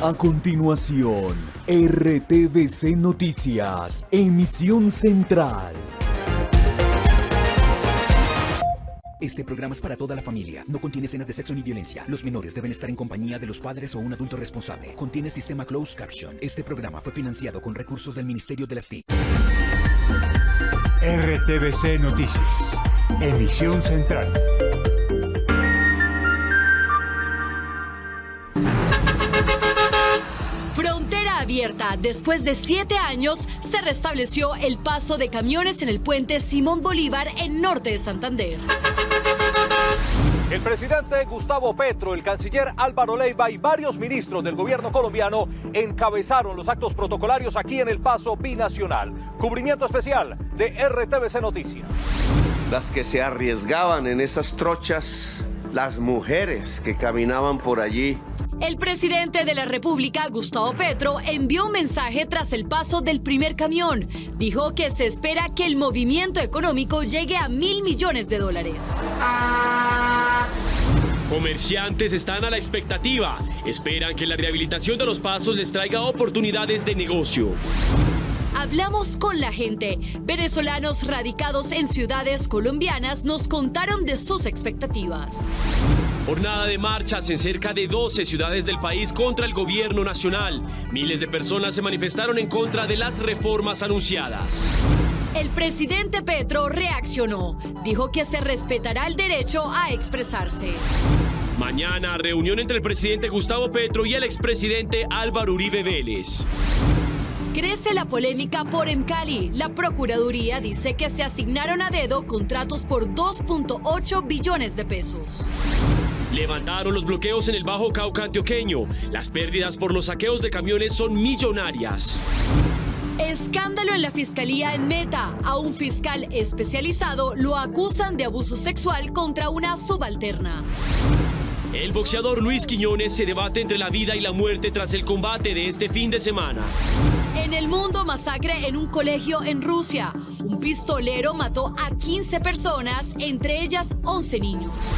A continuación, RTVC Noticias, emisión central. Este programa es para toda la familia. No contiene escenas de sexo ni violencia. Los menores deben estar en compañía de los padres o un adulto responsable. Contiene sistema closed caption. Este programa fue financiado con recursos del Ministerio de las TIC. RTVC Noticias, emisión central. Frontera abierta. Después de 7 años, se restableció el paso de camiones en el puente Simón Bolívar en norte de Santander. El presidente Gustavo Petro, el canciller Álvaro Leiva y varios ministros del gobierno colombiano encabezaron los actos protocolarios aquí en el paso binacional. Cubrimiento especial de RTVC Noticias. Las que se arriesgaban en esas trochas, las mujeres que caminaban por allí. El presidente de la República, Gustavo Petro, envió un mensaje tras el paso del primer camión. Dijo que se espera que el movimiento económico llegue a $1.000 millones. Comerciantes están a la expectativa. Esperan que la rehabilitación de los pasos les traiga oportunidades de negocio. Hablamos con la gente. Venezolanos radicados en ciudades colombianas nos contaron de sus expectativas. Jornada de marchas en cerca de 12 ciudades del país contra el gobierno nacional. Miles de personas se manifestaron en contra de las reformas anunciadas. El presidente Petro reaccionó. Dijo que se respetará el derecho a expresarse. Mañana, reunión entre el presidente Gustavo Petro y el expresidente Álvaro Uribe Vélez. Crece la polémica por Emcali. La Procuraduría dice que se asignaron a dedo contratos por 2.8 billones de pesos. Levantaron los bloqueos en el Bajo Cauca antioqueño. Las pérdidas por los saqueos de camiones son millonarias. Escándalo en la fiscalía en Meta. A un fiscal especializado lo acusan de abuso sexual contra una subalterna. El boxeador Luis Quiñones se debate entre la vida y la muerte tras el combate de este fin de semana. En el mundo, masacre en un colegio en Rusia. Un pistolero mató a 15 personas, entre ellas 11 niños.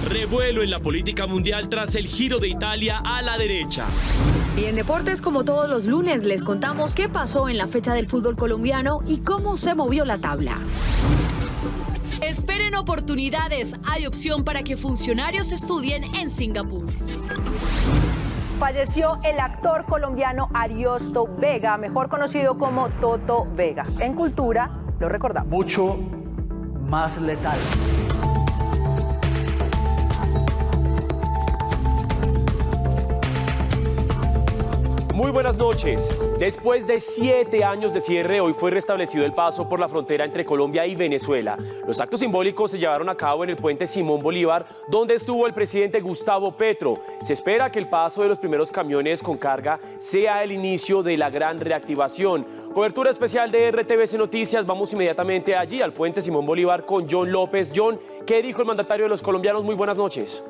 Revuelo en la política mundial tras el giro de Italia a la derecha. Y en deportes, como todos los lunes, les contamos qué pasó en la fecha del fútbol colombiano y cómo se movió la tabla. Esperen oportunidades. Hay opción para que funcionarios estudien en Singapur. Falleció el actor colombiano Ariosto Vega, mejor conocido como Toto Vega. En Cultura lo recordamos. Mucho más letal. Muy buenas noches. Después de 7 años de cierre, hoy fue restablecido el paso por la frontera entre Colombia y Venezuela. Los actos simbólicos se llevaron a cabo en el puente Simón Bolívar, donde estuvo el presidente Gustavo Petro. Se espera que el paso de los primeros camiones con carga sea el inicio de la gran reactivación. Cobertura especial de RTVC Noticias. Vamos inmediatamente allí, al puente Simón Bolívar, con John López. John, ¿qué dijo el mandatario de los colombianos? Muy buenas noches.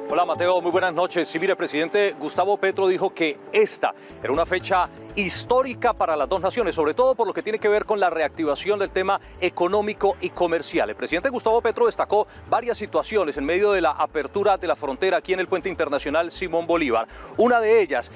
Hola Mateo, muy buenas noches. Sí, mire, el presidente Gustavo Petro dijo que esta era una fecha histórica para las dos naciones, sobre todo por lo que tiene que ver con la reactivación del tema económico y comercial. El presidente Gustavo Petro destacó varias situaciones en medio de la apertura de la frontera aquí en el puente internacional Simón Bolívar. Una de ellas,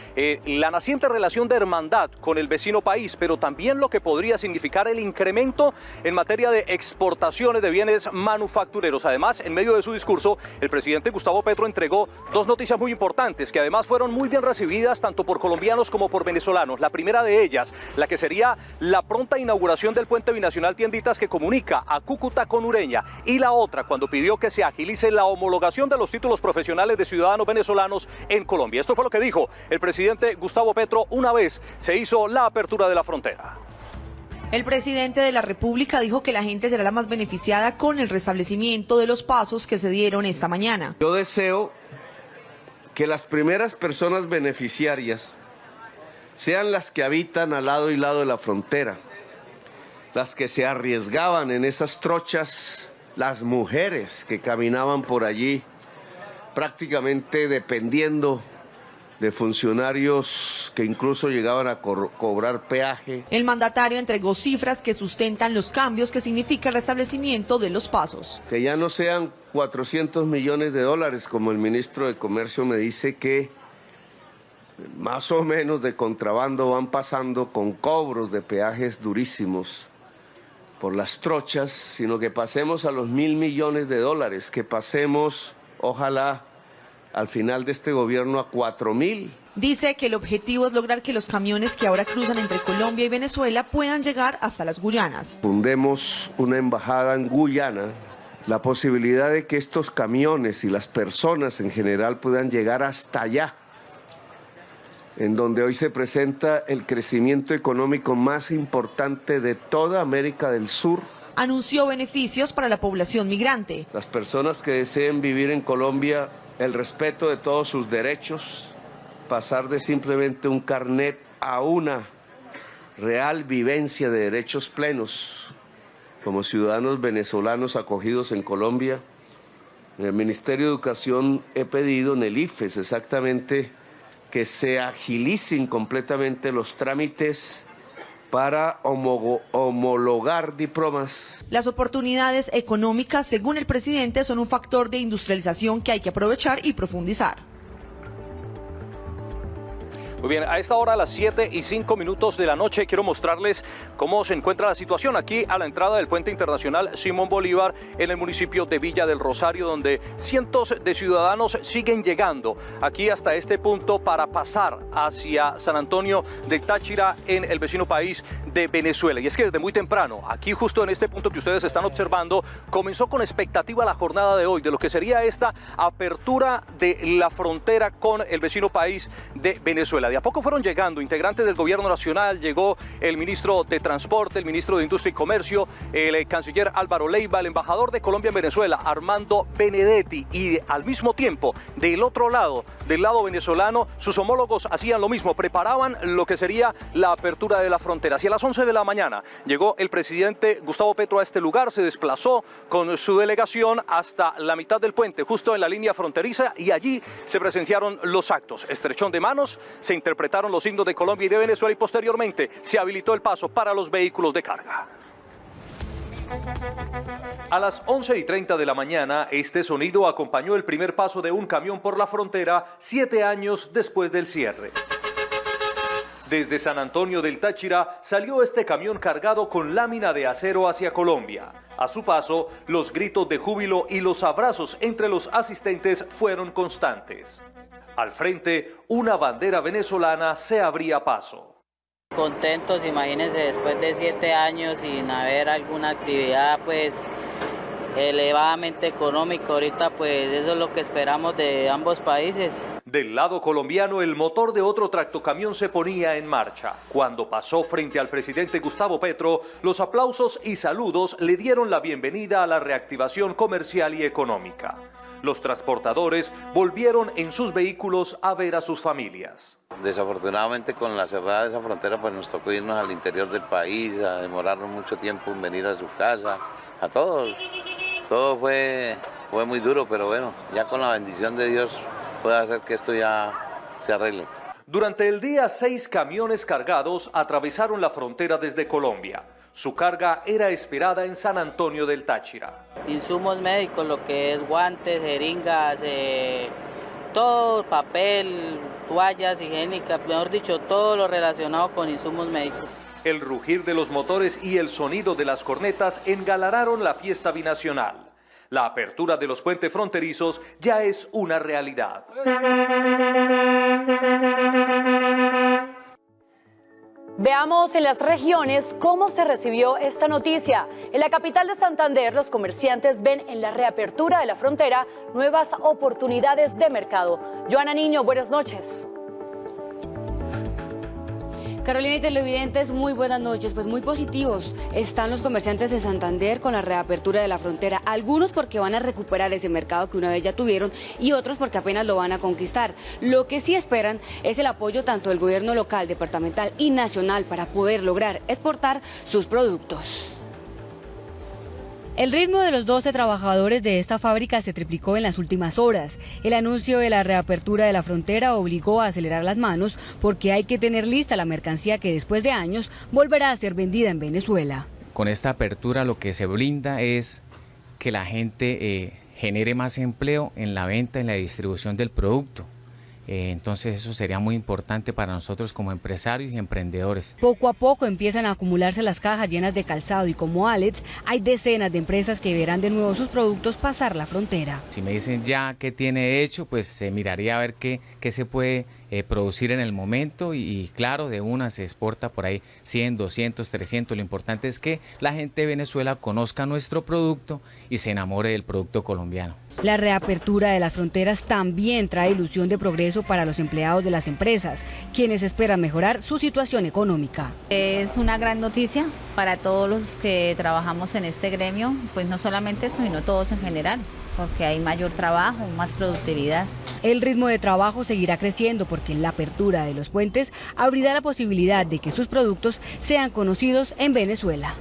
la naciente relación de hermandad con el vecino país, pero también lo que podría significar el incremento en materia de exportaciones de bienes manufactureros. Además, en medio de su discurso, el presidente Gustavo Petro entregó dos noticias muy importantes que además fueron muy bien recibidas tanto por colombianos como por venezolanos. La primera de ellas, la que sería la pronta inauguración del puente binacional Tienditas que comunica a Cúcuta con Ureña, y la otra cuando pidió que se agilice la homologación de los títulos profesionales de ciudadanos venezolanos en Colombia. Esto fue lo que dijo el presidente Gustavo Petro una vez se hizo la apertura de la frontera. El presidente de la República dijo que la gente será la más beneficiada con el restablecimiento de los pasos que se dieron esta mañana. Yo deseo que las primeras personas beneficiarias sean las que habitan al lado y lado de la frontera, las que se arriesgaban en esas trochas, las mujeres que caminaban por allí prácticamente dependiendo de funcionarios que incluso llegaban a cobrar peaje. El mandatario entregó cifras que sustentan los cambios que significa el restablecimiento de los pasos. Que ya no sean 400 millones de dólares, como el ministro de Comercio me dice que más o menos de contrabando van pasando con cobros de peajes durísimos por las trochas, sino que pasemos a los 1.000 millones de dólares, que pasemos, ojalá, al final de este gobierno a 4.000. Dice que el objetivo es lograr que los camiones que ahora cruzan entre Colombia y Venezuela puedan llegar hasta las Guyanas. Fundemos una embajada en Guyana, la posibilidad de que estos camiones y las personas en general puedan llegar hasta allá, en donde hoy se presenta el crecimiento económico más importante de toda América del Sur. Anunció beneficios para la población migrante. Las personas que deseen vivir en Colombia, el respeto de todos sus derechos, pasar de simplemente un carnet a una real vivencia de derechos plenos como ciudadanos venezolanos acogidos en Colombia. En el Ministerio de Educación he pedido, en el IFES exactamente, que se agilicen completamente los trámites para homologar diplomas. Las oportunidades económicas, según el presidente, son un factor de industrialización que hay que aprovechar y profundizar. Muy bien, a esta hora, a las 7:05 de la noche, quiero mostrarles cómo se encuentra la situación aquí a la entrada del puente internacional Simón Bolívar en el municipio de Villa del Rosario, donde cientos de ciudadanos siguen llegando aquí hasta este punto para pasar hacia San Antonio del Táchira en el vecino país de Venezuela. Y es que desde muy temprano, aquí justo en este punto que ustedes están observando, comenzó con expectativa la jornada de hoy de lo que sería esta apertura de la frontera con el vecino país de Venezuela. De a poco fueron llegando integrantes del gobierno nacional, llegó el ministro de Transporte, el ministro de Industria y Comercio, el canciller Álvaro Leiva, el embajador de Colombia en Venezuela, Armando Benedetti, y al mismo tiempo, del otro lado, del lado venezolano, sus homólogos hacían lo mismo, preparaban lo que sería la apertura de la frontera. Hacia las 11 de la mañana llegó el presidente Gustavo Petro a este lugar, se desplazó con su delegación hasta la mitad del puente, justo en la línea fronteriza, y allí se presenciaron los actos. Estrechón de manos, se interpretaron los himnos de Colombia y de Venezuela y posteriormente se habilitó el paso para los vehículos de carga. A las 11:30 de la mañana, este sonido acompañó el primer paso de un camión por la frontera 7 años después del cierre. Desde San Antonio del Táchira salió este camión cargado con lámina de acero hacia Colombia. A su paso, los gritos de júbilo y los abrazos entre los asistentes fueron constantes. Al frente, una bandera venezolana se abría paso. Contentos, imagínense, después de 7 años sin haber alguna actividad pues elevadamente económica, ahorita pues eso es lo que esperamos de ambos países. Del lado colombiano, el motor de otro tractocamión se ponía en marcha. Cuando pasó frente al presidente Gustavo Petro, los aplausos y saludos le dieron la bienvenida a la reactivación comercial y económica. Los transportadores volvieron en sus vehículos a ver a sus familias. Desafortunadamente, con la cerrada de esa frontera, pues nos tocó irnos al interior del país, a demorarnos mucho tiempo en venir a su casa, a todos. Todo fue muy duro, pero bueno, ya con la bendición de Dios puede hacer que esto ya se arregle. Durante el día, 6 camiones cargados atravesaron la frontera desde Colombia. Su carga era esperada en San Antonio del Táchira. Insumos médicos, lo que es guantes, jeringas, todo, papel, toallas higiénicas, mejor dicho, todo lo relacionado con insumos médicos. El rugir de los motores y el sonido de las cornetas engalanaron la fiesta binacional. La apertura de los puentes fronterizos ya es una realidad. Veamos en las regiones cómo se recibió esta noticia. En la capital de Santander, los comerciantes ven en la reapertura de la frontera nuevas oportunidades de mercado. Joana Niño, buenas noches. Carolina y televidentes, muy buenas noches. Pues muy positivos están los comerciantes de Santander con la reapertura de la frontera. Algunos porque van a recuperar ese mercado que una vez ya tuvieron y otros porque apenas lo van a conquistar. Lo que sí esperan es el apoyo tanto del gobierno local, departamental y nacional para poder lograr exportar sus productos. El ritmo de los 12 trabajadores de esta fábrica se triplicó en las últimas horas. El anuncio de la reapertura de la frontera obligó a acelerar las manos porque hay que tener lista la mercancía que después de años volverá a ser vendida en Venezuela. Con esta apertura lo que se brinda es que la gente genere más empleo en la venta y en la distribución del producto. Entonces eso sería muy importante para nosotros como empresarios y emprendedores. Poco a poco empiezan a acumularse las cajas llenas de calzado y como Alex hay decenas de empresas que verán de nuevo sus productos pasar la frontera. Si me dicen ya qué tiene hecho, pues se miraría a ver qué se puede producir en el momento y claro, de una se exporta por ahí 100, 200, 300. Lo importante es que la gente de Venezuela conozca nuestro producto y se enamore del producto colombiano. La reapertura de las fronteras también trae ilusión de progreso para los empleados de las empresas, quienes esperan mejorar su situación económica. Es una gran noticia para todos los que trabajamos en este gremio, pues no solamente eso, sino todos en general, porque hay mayor trabajo, más productividad. El ritmo de trabajo seguirá creciendo porque la apertura de los puentes abrirá la posibilidad de que sus productos sean conocidos en Venezuela.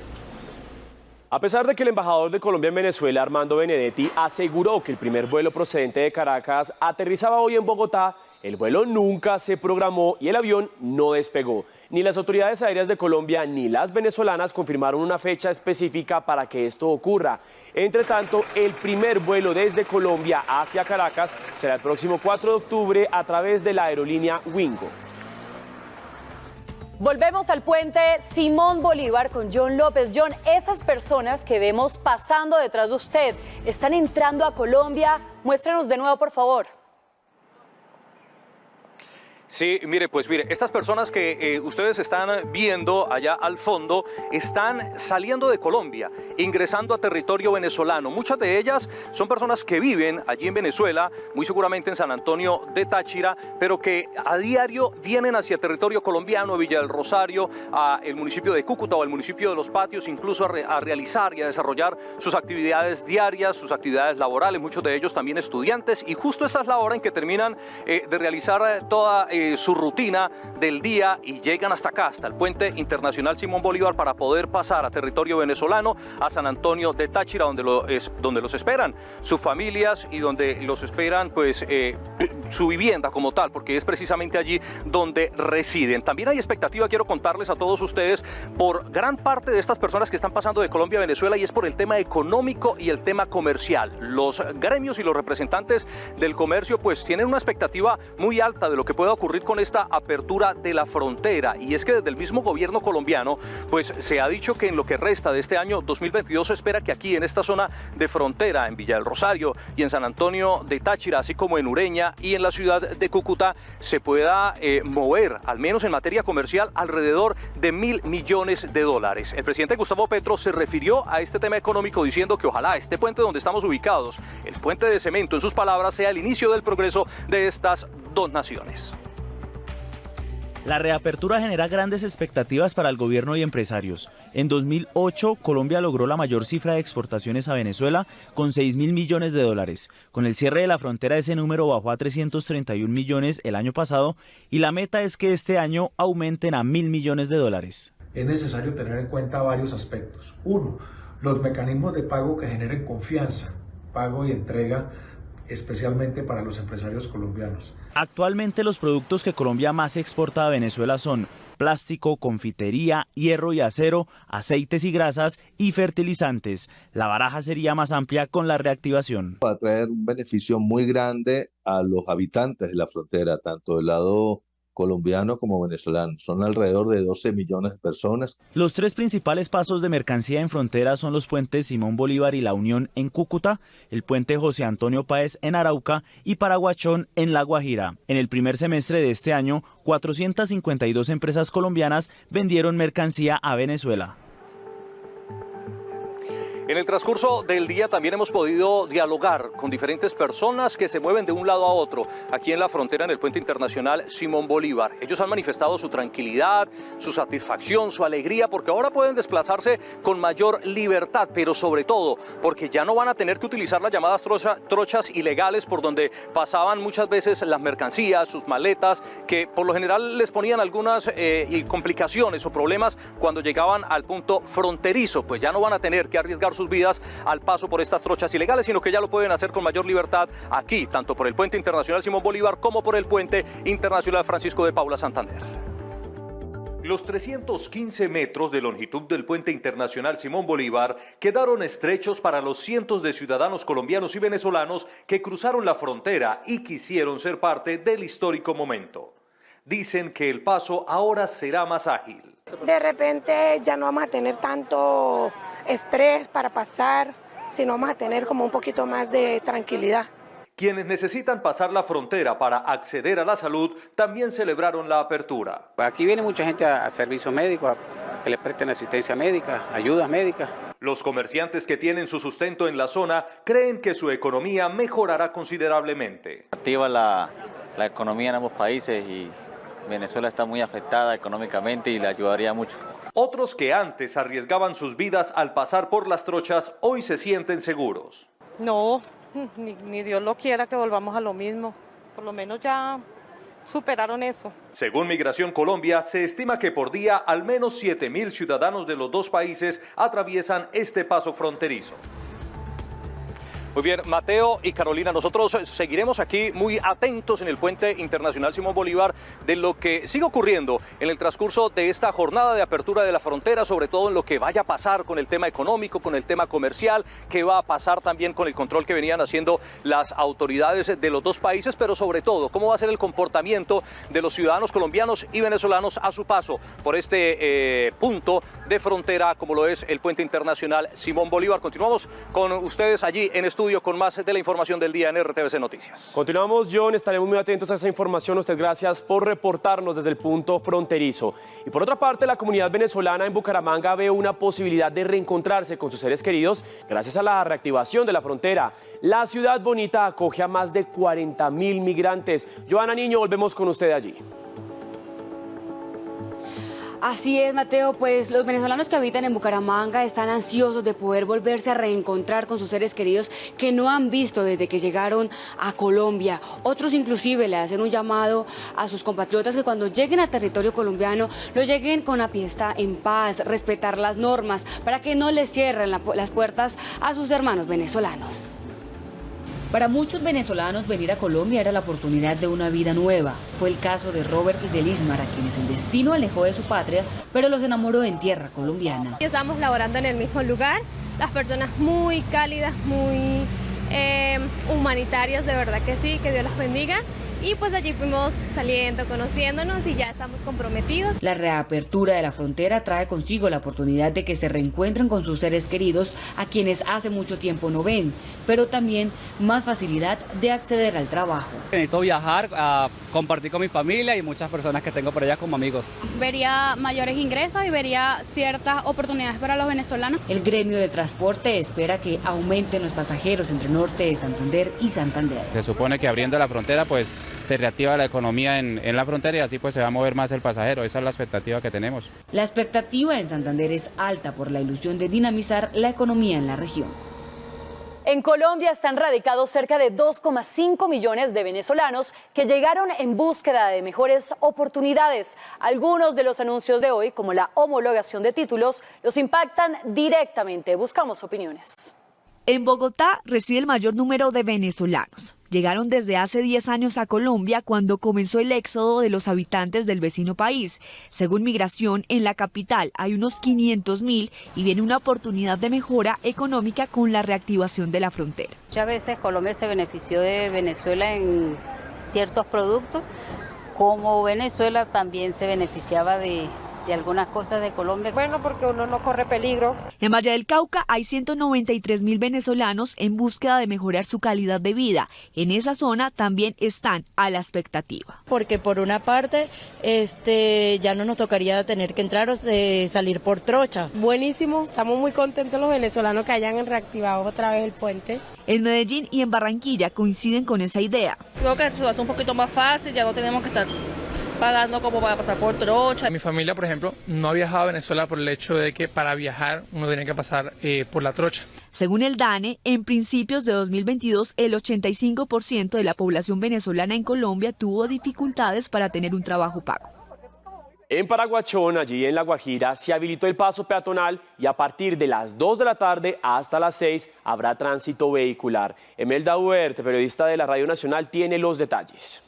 A pesar de que el embajador de Colombia en Venezuela, Armando Benedetti, aseguró que el primer vuelo procedente de Caracas aterrizaba hoy en Bogotá, el vuelo nunca se programó y el avión no despegó. Ni las autoridades aéreas de Colombia ni las venezolanas confirmaron una fecha específica para que esto ocurra. Entre tanto, el primer vuelo desde Colombia hacia Caracas será el próximo 4 de octubre a través de la aerolínea Wingo. Volvemos al puente Simón Bolívar con John López. John, esas personas que vemos pasando detrás de usted, ¿están entrando a Colombia? Muéstrenos de nuevo, por favor. Sí, mire, estas personas que ustedes están viendo allá al fondo están saliendo de Colombia, ingresando a territorio venezolano. Muchas de ellas son personas que viven allí en Venezuela, muy seguramente en San Antonio de Táchira, pero que a diario vienen hacia territorio colombiano, Villa del Rosario, a el municipio de Cúcuta o el municipio de Los Patios, incluso a realizar y a desarrollar sus actividades diarias, sus actividades laborales, muchos de ellos también estudiantes, y justo esta es la hora en que terminan de realizar toda su rutina del día y llegan hasta acá, hasta el puente internacional Simón Bolívar, para poder pasar a territorio venezolano, a San Antonio de Táchira, donde los esperan sus familias y donde los esperan su vivienda como tal, porque es precisamente allí donde residen. También hay expectativa, quiero contarles a todos ustedes, por gran parte de estas personas que están pasando de Colombia a Venezuela, y es por el tema económico y el tema comercial. Los gremios y los representantes del comercio pues tienen una expectativa muy alta de lo que pueda ocurrir con esta apertura de la frontera, y es que desde el mismo gobierno colombiano pues se ha dicho que en lo que resta de este año 2022 se espera que aquí en esta zona de frontera, en Villa del Rosario y en San Antonio de Táchira, así como en Ureña y en la ciudad de Cúcuta, se pueda mover, al menos en materia comercial, alrededor de $1.000 millones. El presidente Gustavo Petro se refirió a este tema económico diciendo que ojalá este puente donde estamos ubicados, el puente de cemento, en sus palabras, sea el inicio del progreso de estas dos naciones. La reapertura genera grandes expectativas para el gobierno y empresarios. En 2008, Colombia logró la mayor cifra de exportaciones a Venezuela con $6.000 millones. Con el cierre de la frontera, ese número bajó a 331 millones el año pasado, y la meta es que este año aumenten a $1.000 millones. Es necesario tener en cuenta varios aspectos. Uno, los mecanismos de pago que generen confianza, pago y entrega, especialmente para los empresarios colombianos. Actualmente los productos que Colombia más exporta a Venezuela son plástico, confitería, hierro y acero, aceites y grasas y fertilizantes. La baraja sería más amplia con la reactivación. Va a traer un beneficio muy grande a los habitantes de la frontera, tanto del lado colombiano como venezolano. Son alrededor de 12 millones de personas. Los tres principales pasos de mercancía en frontera son los puentes Simón Bolívar y La Unión en Cúcuta, el puente José Antonio Páez en Arauca y Paraguachón en La Guajira. En el primer semestre de este año, 452 empresas colombianas vendieron mercancía a Venezuela. En el transcurso del día también hemos podido dialogar con diferentes personas que se mueven de un lado a otro aquí en la frontera, en el puente internacional Simón Bolívar. Ellos han manifestado su tranquilidad, su satisfacción, su alegría, porque ahora pueden desplazarse con mayor libertad, pero sobre todo porque ya no van a tener que utilizar las llamadas trochas ilegales por donde pasaban muchas veces las mercancías, sus maletas, que por lo general les ponían algunas complicaciones o problemas cuando llegaban al punto fronterizo. Pues ya no van a tener que arriesgar sus vidas al paso por estas trochas ilegales, sino que ya lo pueden hacer con mayor libertad aquí, tanto por el puente internacional Simón Bolívar como por el puente internacional Francisco de Paula Santander. Los 315 metros de longitud del puente internacional Simón Bolívar quedaron estrechos para los cientos de ciudadanos colombianos y venezolanos que cruzaron la frontera y quisieron ser parte del histórico momento. Dicen que el paso ahora será más ágil. De repente ya no vamos a tener tanto estrés para pasar, sino vamos a tener como un poquito más de tranquilidad. Quienes necesitan pasar la frontera para acceder a la salud también celebraron la apertura. Aquí viene mucha gente a servicios médicos, a que le presten asistencia médica, ayudas médicas. Los comerciantes que tienen su sustento en la zona creen que su economía mejorará considerablemente. Activa la economía en ambos países y Venezuela está muy afectada económicamente y le ayudaría mucho. Otros que antes arriesgaban sus vidas al pasar por las trochas hoy se sienten seguros. No, ni Dios lo quiera que volvamos a lo mismo. Por lo menos ya superaron eso. Según Migración Colombia, se estima que por día al menos 7.000 ciudadanos de los dos países atraviesan este paso fronterizo. Muy bien, Mateo y Carolina, nosotros seguiremos aquí muy atentos en el puente internacional Simón Bolívar de lo que sigue ocurriendo en el transcurso de esta jornada de apertura de la frontera, sobre todo en lo que vaya a pasar con el tema económico, con el tema comercial, qué va a pasar también con el control que venían haciendo las autoridades de los dos países, pero sobre todo cómo va a ser el comportamiento de los ciudadanos colombianos y venezolanos a su paso por este punto de frontera como lo es el puente internacional Simón Bolívar. Continuamos con ustedes allí en estudio con más de la información del día en RTVC Noticias. Continuamos, John, estaremos muy atentos a esa información. Usted, gracias por reportarnos desde el punto fronterizo. Y por otra parte, la comunidad venezolana en Bucaramanga ve una posibilidad de reencontrarse con sus seres queridos gracias a la reactivación de la frontera. La ciudad bonita acoge a más de 40.000 migrantes. Joana Niño, volvemos con usted allí. Así es, Mateo, pues los venezolanos que habitan en Bucaramanga están ansiosos de poder volverse a reencontrar con sus seres queridos que no han visto desde que llegaron a Colombia. Otros inclusive le hacen un llamado a sus compatriotas que cuando lleguen a territorio colombiano lo lleguen con la fiesta en paz, respetar las normas, para que no les cierren las puertas a sus hermanos venezolanos. Para muchos venezolanos venir a Colombia era la oportunidad de una vida nueva. Fue el caso de Robert y de Lismar, a quienes el destino alejó de su patria, pero los enamoró en tierra colombiana. Estamos laborando en el mismo lugar, las personas muy cálidas, muy humanitarias, de verdad que sí, que Dios las bendiga. Y pues allí fuimos saliendo, conociéndonos y ya estamos comprometidos. La reapertura de la frontera trae consigo la oportunidad de que se reencuentren con sus seres queridos a quienes hace mucho tiempo no ven, pero también más facilidad de acceder al trabajo. Necesito viajar a compartir con mi familia y muchas personas que tengo por allá como amigos. Vería mayores ingresos y vería ciertas oportunidades para los venezolanos. El gremio de transporte espera que aumenten los pasajeros entre Norte de Santander y Santander. Se supone que abriendo la frontera pues se reactiva la economía en la frontera y así pues se va a mover más el pasajero. Esa es la expectativa que tenemos. La expectativa en Santander es alta por la ilusión de dinamizar la economía en la región. En Colombia están radicados cerca de 2,5 millones de venezolanos que llegaron en búsqueda de mejores oportunidades. Algunos de los anuncios de hoy, como la homologación de títulos, los impactan directamente. Buscamos opiniones. En Bogotá reside el mayor número de venezolanos. Llegaron desde hace 10 años a Colombia cuando comenzó el éxodo de los habitantes del vecino país. Según Migración, en la capital hay unos 500.000 y viene una oportunidad de mejora económica con la reactivación de la frontera. Muchas veces Colombia se benefició de Venezuela en ciertos productos, como Venezuela también se beneficiaba de algunas cosas de Colombia. Bueno, porque uno no corre peligro. En Valle del Cauca hay 193.000 venezolanos en búsqueda de mejorar su calidad de vida. En esa zona también están a la expectativa. Porque por una parte ya no nos tocaría tener que entrar o salir por trocha. Buenísimo, estamos muy contentos los venezolanos que hayan reactivado otra vez el puente. En Medellín y en Barranquilla coinciden con esa idea. Creo que eso hace un poquito más fácil, ya no tenemos que estar pagando como para pasar por trocha. Mi familia, por ejemplo, no ha viajado a Venezuela por el hecho de que para viajar uno tiene que pasar por la trocha. Según el DANE, en principios de 2022, el 85% de la población venezolana en Colombia tuvo dificultades para tener un trabajo pago. En Paraguachón, allí en La Guajira, se habilitó el paso peatonal y a partir de las 2 de la tarde hasta las 6 habrá tránsito vehicular. Emelda Huerte, periodista de la Radio Nacional, tiene los detalles.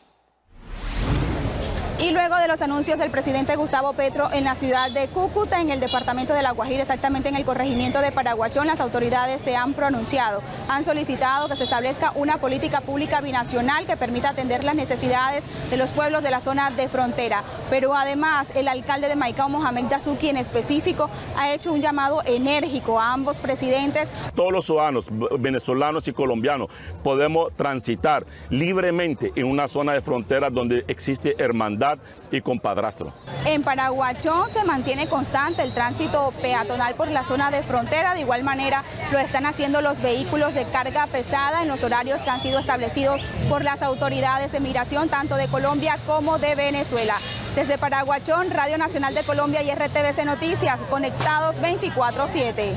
Y luego de los anuncios del presidente Gustavo Petro en la ciudad de Cúcuta, en el departamento de La Guajira, exactamente en el corregimiento de Paraguachón, las autoridades se han pronunciado. Han solicitado que se establezca una política pública binacional que permita atender las necesidades de los pueblos de la zona de frontera. Pero además, el alcalde de Maicao, Mohamed Dazuki, en específico, ha hecho un llamado enérgico a ambos presidentes. Todos los ciudadanos venezolanos y colombianos podemos transitar libremente en una zona de frontera donde existe hermandad y compadrastro. En Paraguachón se mantiene constante el tránsito peatonal por la zona de frontera. De igual manera lo están haciendo los vehículos de carga pesada en los horarios que han sido establecidos por las autoridades de migración, tanto de Colombia como de Venezuela. Desde Paraguachón, Radio Nacional de Colombia y RTVC Noticias, conectados 24/7.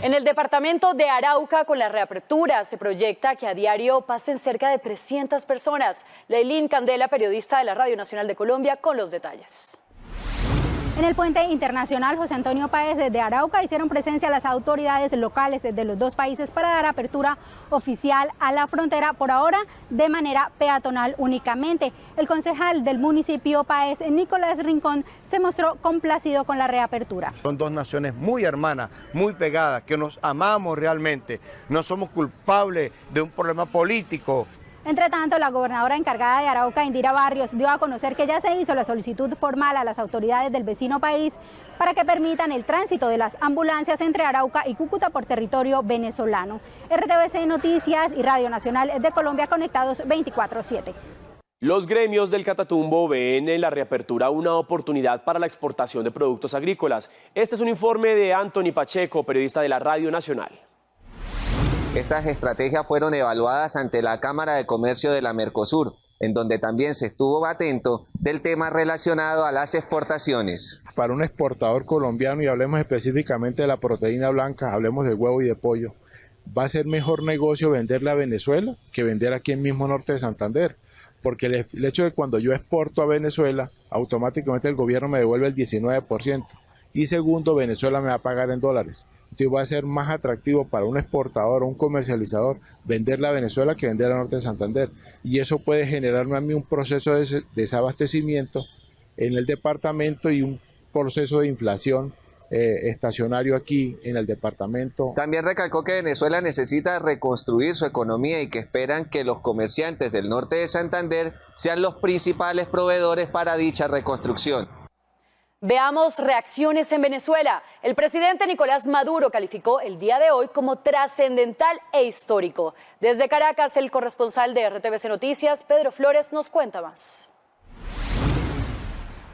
En el departamento de Arauca, con la reapertura, se proyecta que a diario pasen cerca de 300 personas. Leilín Candela, periodista de la Radio Nacional de Colombia, con los detalles. En el puente internacional José Antonio Páez de Arauca hicieron presencia las autoridades locales de los dos países para dar apertura oficial a la frontera, por ahora de manera peatonal únicamente. El concejal del municipio Páez, Nicolás Rincón, se mostró complacido con la reapertura. Son dos naciones muy hermanas, muy pegadas, que nos amamos realmente. No somos culpables de un problema político. Entre tanto, la gobernadora encargada de Arauca, Indira Barrios, dio a conocer que ya se hizo la solicitud formal a las autoridades del vecino país para que permitan el tránsito de las ambulancias entre Arauca y Cúcuta por territorio venezolano. RTVC Noticias y Radio Nacional de Colombia, conectados 24/7. Los gremios del Catatumbo ven en la reapertura una oportunidad para la exportación de productos agrícolas. Este es un informe de Anthony Pacheco, periodista de la Radio Nacional. Estas estrategias fueron evaluadas ante la Cámara de Comercio de la Mercosur, en donde también se estuvo atento del tema relacionado a las exportaciones. Para un exportador colombiano, y hablemos específicamente de la proteína blanca, hablemos de huevo y de pollo, va a ser mejor negocio venderla a Venezuela que vender aquí en mismo norte de Santander, porque el hecho de que cuando yo exporto a Venezuela, automáticamente el gobierno me devuelve el 19%, y segundo, Venezuela me va a pagar en dólares. Entonces va a ser más atractivo para un exportador o un comercializador venderla a Venezuela que vender a norte de Santander. Y eso puede generarme a mí un proceso de desabastecimiento en el departamento y un proceso de inflación estacionario aquí en el departamento. También recalcó que Venezuela necesita reconstruir su economía y que esperan que los comerciantes del norte de Santander sean los principales proveedores para dicha reconstrucción. Veamos reacciones en Venezuela. El presidente Nicolás Maduro calificó el día de hoy como trascendental e histórico. Desde Caracas, el corresponsal de RTVC Noticias, Pedro Flores, nos cuenta más.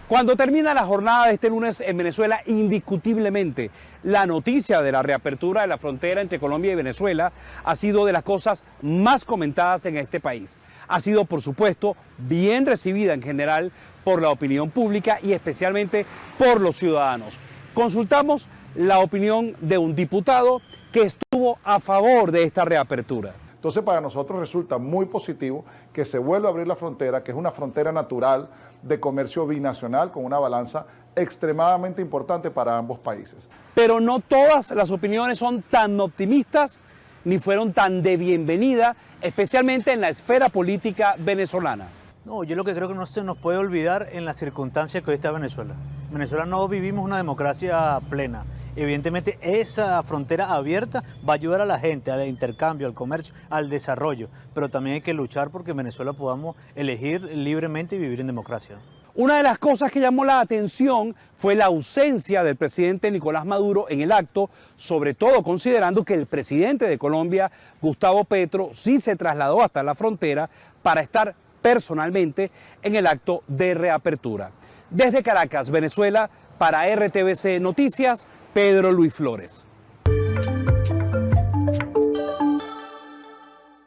Cuando termina la jornada de este lunes en Venezuela, indiscutiblemente, la noticia de la reapertura de la frontera entre Colombia y Venezuela ha sido de las cosas más comentadas en este país. Ha sido, por supuesto, bien recibida en general por la opinión pública y especialmente por los ciudadanos. Consultamos la opinión de un diputado que estuvo a favor de esta reapertura. Entonces, para nosotros resulta muy positivo que se vuelva a abrir la frontera, que es una frontera natural de comercio binacional con una balanza extremadamente importante para ambos países. Pero no todas las opiniones son tan optimistas ni fueron tan de bienvenida, especialmente en la esfera política venezolana. No, yo lo que creo que no se nos puede olvidar en las circunstancias que hoy está Venezuela. En Venezuela no vivimos una democracia plena. Evidentemente esa frontera abierta va a ayudar a la gente, al intercambio, al comercio, al desarrollo, pero también hay que luchar porque en Venezuela podamos elegir libremente y vivir en democracia. Una de las cosas que llamó la atención fue la ausencia del presidente Nicolás Maduro en el acto, sobre todo considerando que el presidente de Colombia, Gustavo Petro, sí se trasladó hasta la frontera para estar personalmente en el acto de reapertura. Desde Caracas, Venezuela, para RTVC Noticias, Pedro Luis Flores.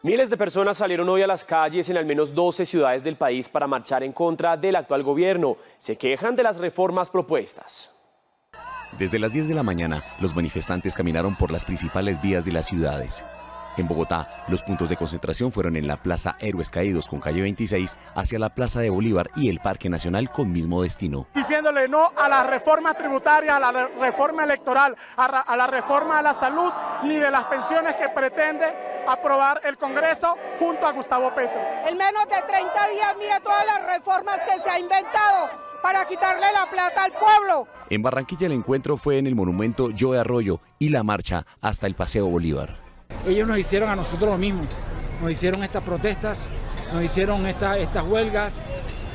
Miles de personas salieron hoy a las calles en al menos 12 ciudades del país para marchar en contra del actual gobierno. Se quejan de las reformas propuestas. Desde las 10 de la mañana, los manifestantes caminaron por las principales vías de las ciudades. En Bogotá, los puntos de concentración fueron en la Plaza Héroes Caídos con calle 26 hacia la Plaza de Bolívar y el Parque Nacional con mismo destino. Diciéndole no a la reforma tributaria, a la reforma electoral, a la reforma de la salud, ni de las pensiones que pretende aprobar el Congreso junto a Gustavo Petro. En menos de 30 días, mire todas las reformas que se ha inventado para quitarle la plata al pueblo. En Barranquilla el encuentro fue en el monumento Joe Arroyo y la marcha hasta el Paseo Bolívar. Ellos nos hicieron a nosotros lo mismo, nos hicieron estas protestas, nos hicieron estas huelgas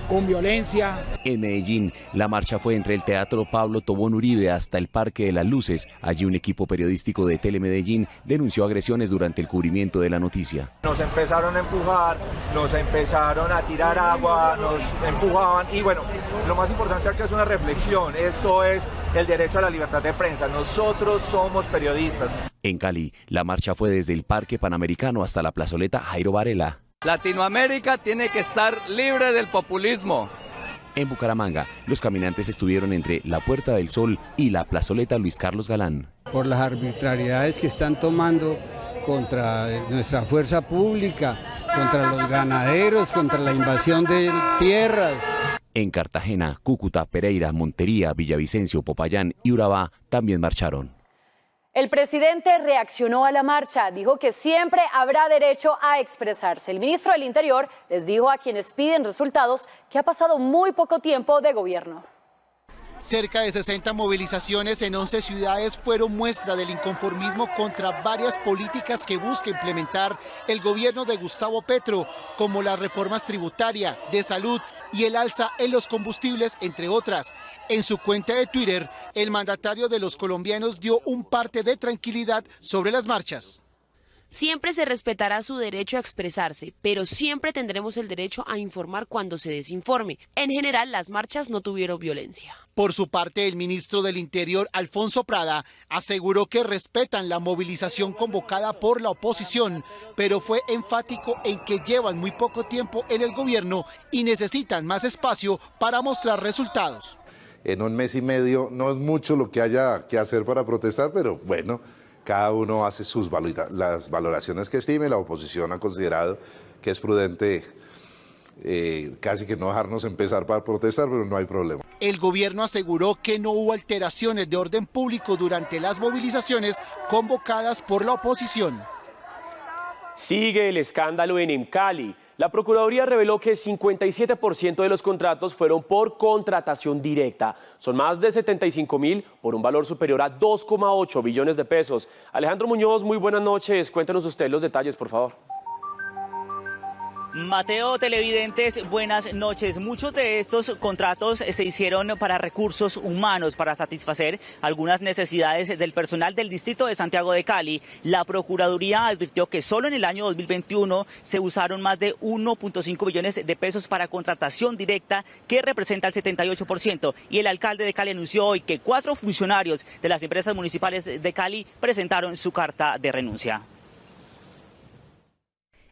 con violencia. En Medellín, la marcha fue entre el Teatro Pablo Tobón Uribe hasta el Parque de las Luces. Allí un equipo periodístico de Telemedellín denunció agresiones durante el cubrimiento de la noticia. Nos empezaron a empujar, nos empezaron a tirar agua, nos empujaban y bueno, lo más importante acá es una reflexión. Esto es el derecho a la libertad de prensa. Nosotros somos periodistas. En Cali, la marcha fue desde el Parque Panamericano hasta la plazoleta Jairo Varela. Latinoamérica tiene que estar libre del populismo. En Bucaramanga, los caminantes estuvieron entre la Puerta del Sol y la plazoleta Luis Carlos Galán. Por las arbitrariedades que están tomando contra nuestra fuerza pública, contra los ganaderos, contra la invasión de tierras. En Cartagena, Cúcuta, Pereira, Montería, Villavicencio, Popayán y Urabá también marcharon. El presidente reaccionó a la marcha, dijo que siempre habrá derecho a expresarse. El ministro del Interior les dijo a quienes piden resultados que ha pasado muy poco tiempo de gobierno. Cerca de 60 movilizaciones en 11 ciudades fueron muestra del inconformismo contra varias políticas que busca implementar el gobierno de Gustavo Petro, como las reformas tributaria, de salud y el alza en los combustibles, entre otras. En su cuenta de Twitter, el mandatario de los colombianos dio un parte de tranquilidad sobre las marchas. Siempre se respetará su derecho a expresarse, pero siempre tendremos el derecho a informar cuando se desinforme. En general, las marchas no tuvieron violencia. Por su parte, el ministro del Interior, Alfonso Prada, aseguró que respetan la movilización convocada por la oposición, pero fue enfático en que llevan muy poco tiempo en el gobierno y necesitan más espacio para mostrar resultados. En un mes y medio no es mucho lo que haya que hacer para protestar, pero bueno, cada uno hace las valoraciones que estime. La oposición ha considerado que es prudente casi que no dejarnos empezar para protestar, pero no hay problema. El gobierno aseguró que no hubo alteraciones de orden público durante las movilizaciones convocadas por la oposición. Sigue el escándalo en Cali. La Procuraduría reveló que 57% de los contratos fueron por contratación directa. Son más de 75.000 por un valor superior a 2,8 billones de pesos. Alejandro Muñoz, muy buenas noches. Cuéntanos usted los detalles, por favor. Mateo, televidentes, buenas noches. Muchos de estos contratos se hicieron para recursos humanos, para satisfacer algunas necesidades del personal del distrito de Santiago de Cali. La Procuraduría advirtió que solo en el año 2021 se usaron más de 1.5 billones de pesos para contratación directa, que representa el 78%. Y el alcalde de Cali anunció hoy que 4 funcionarios de las empresas municipales de Cali presentaron su carta de renuncia.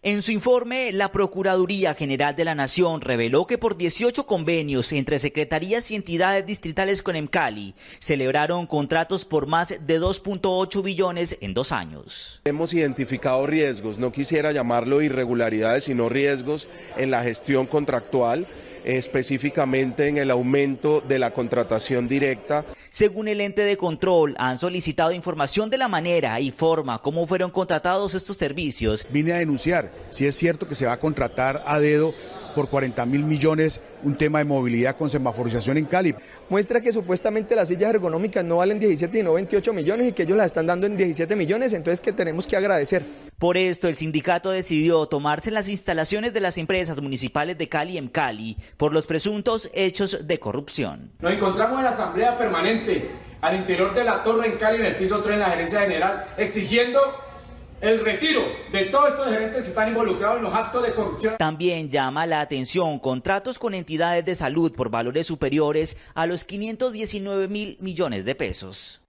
En su informe, la Procuraduría General de la Nación reveló que por 18 convenios entre secretarías y entidades distritales con Cali, celebraron contratos por más de 2.8 billones en 2 años. Hemos identificado riesgos, no quisiera llamarlo irregularidades, sino riesgos en la gestión contractual, específicamente en el aumento de la contratación directa. Según el ente de control, han solicitado información de la manera y forma como fueron contratados estos servicios. Vine a denunciar si es cierto que se va a contratar a dedo por 40.000 millones un tema de movilidad con semaforización en Cali. Muestra que supuestamente las sillas ergonómicas no valen 17 sino 28 millones y que ellos las están dando en 17 millones, entonces que tenemos que agradecer. Por esto el sindicato decidió tomarse las instalaciones de las empresas municipales de Cali en Cali por los presuntos hechos de corrupción. Nos encontramos en la asamblea permanente al interior de la torre en Cali, en el piso 3 en la gerencia general, exigiendo el retiro de todos estos gerentes que están involucrados en los actos de corrupción. También llama la atención contratos con entidades de salud por valores superiores a los 519.000 millones de pesos.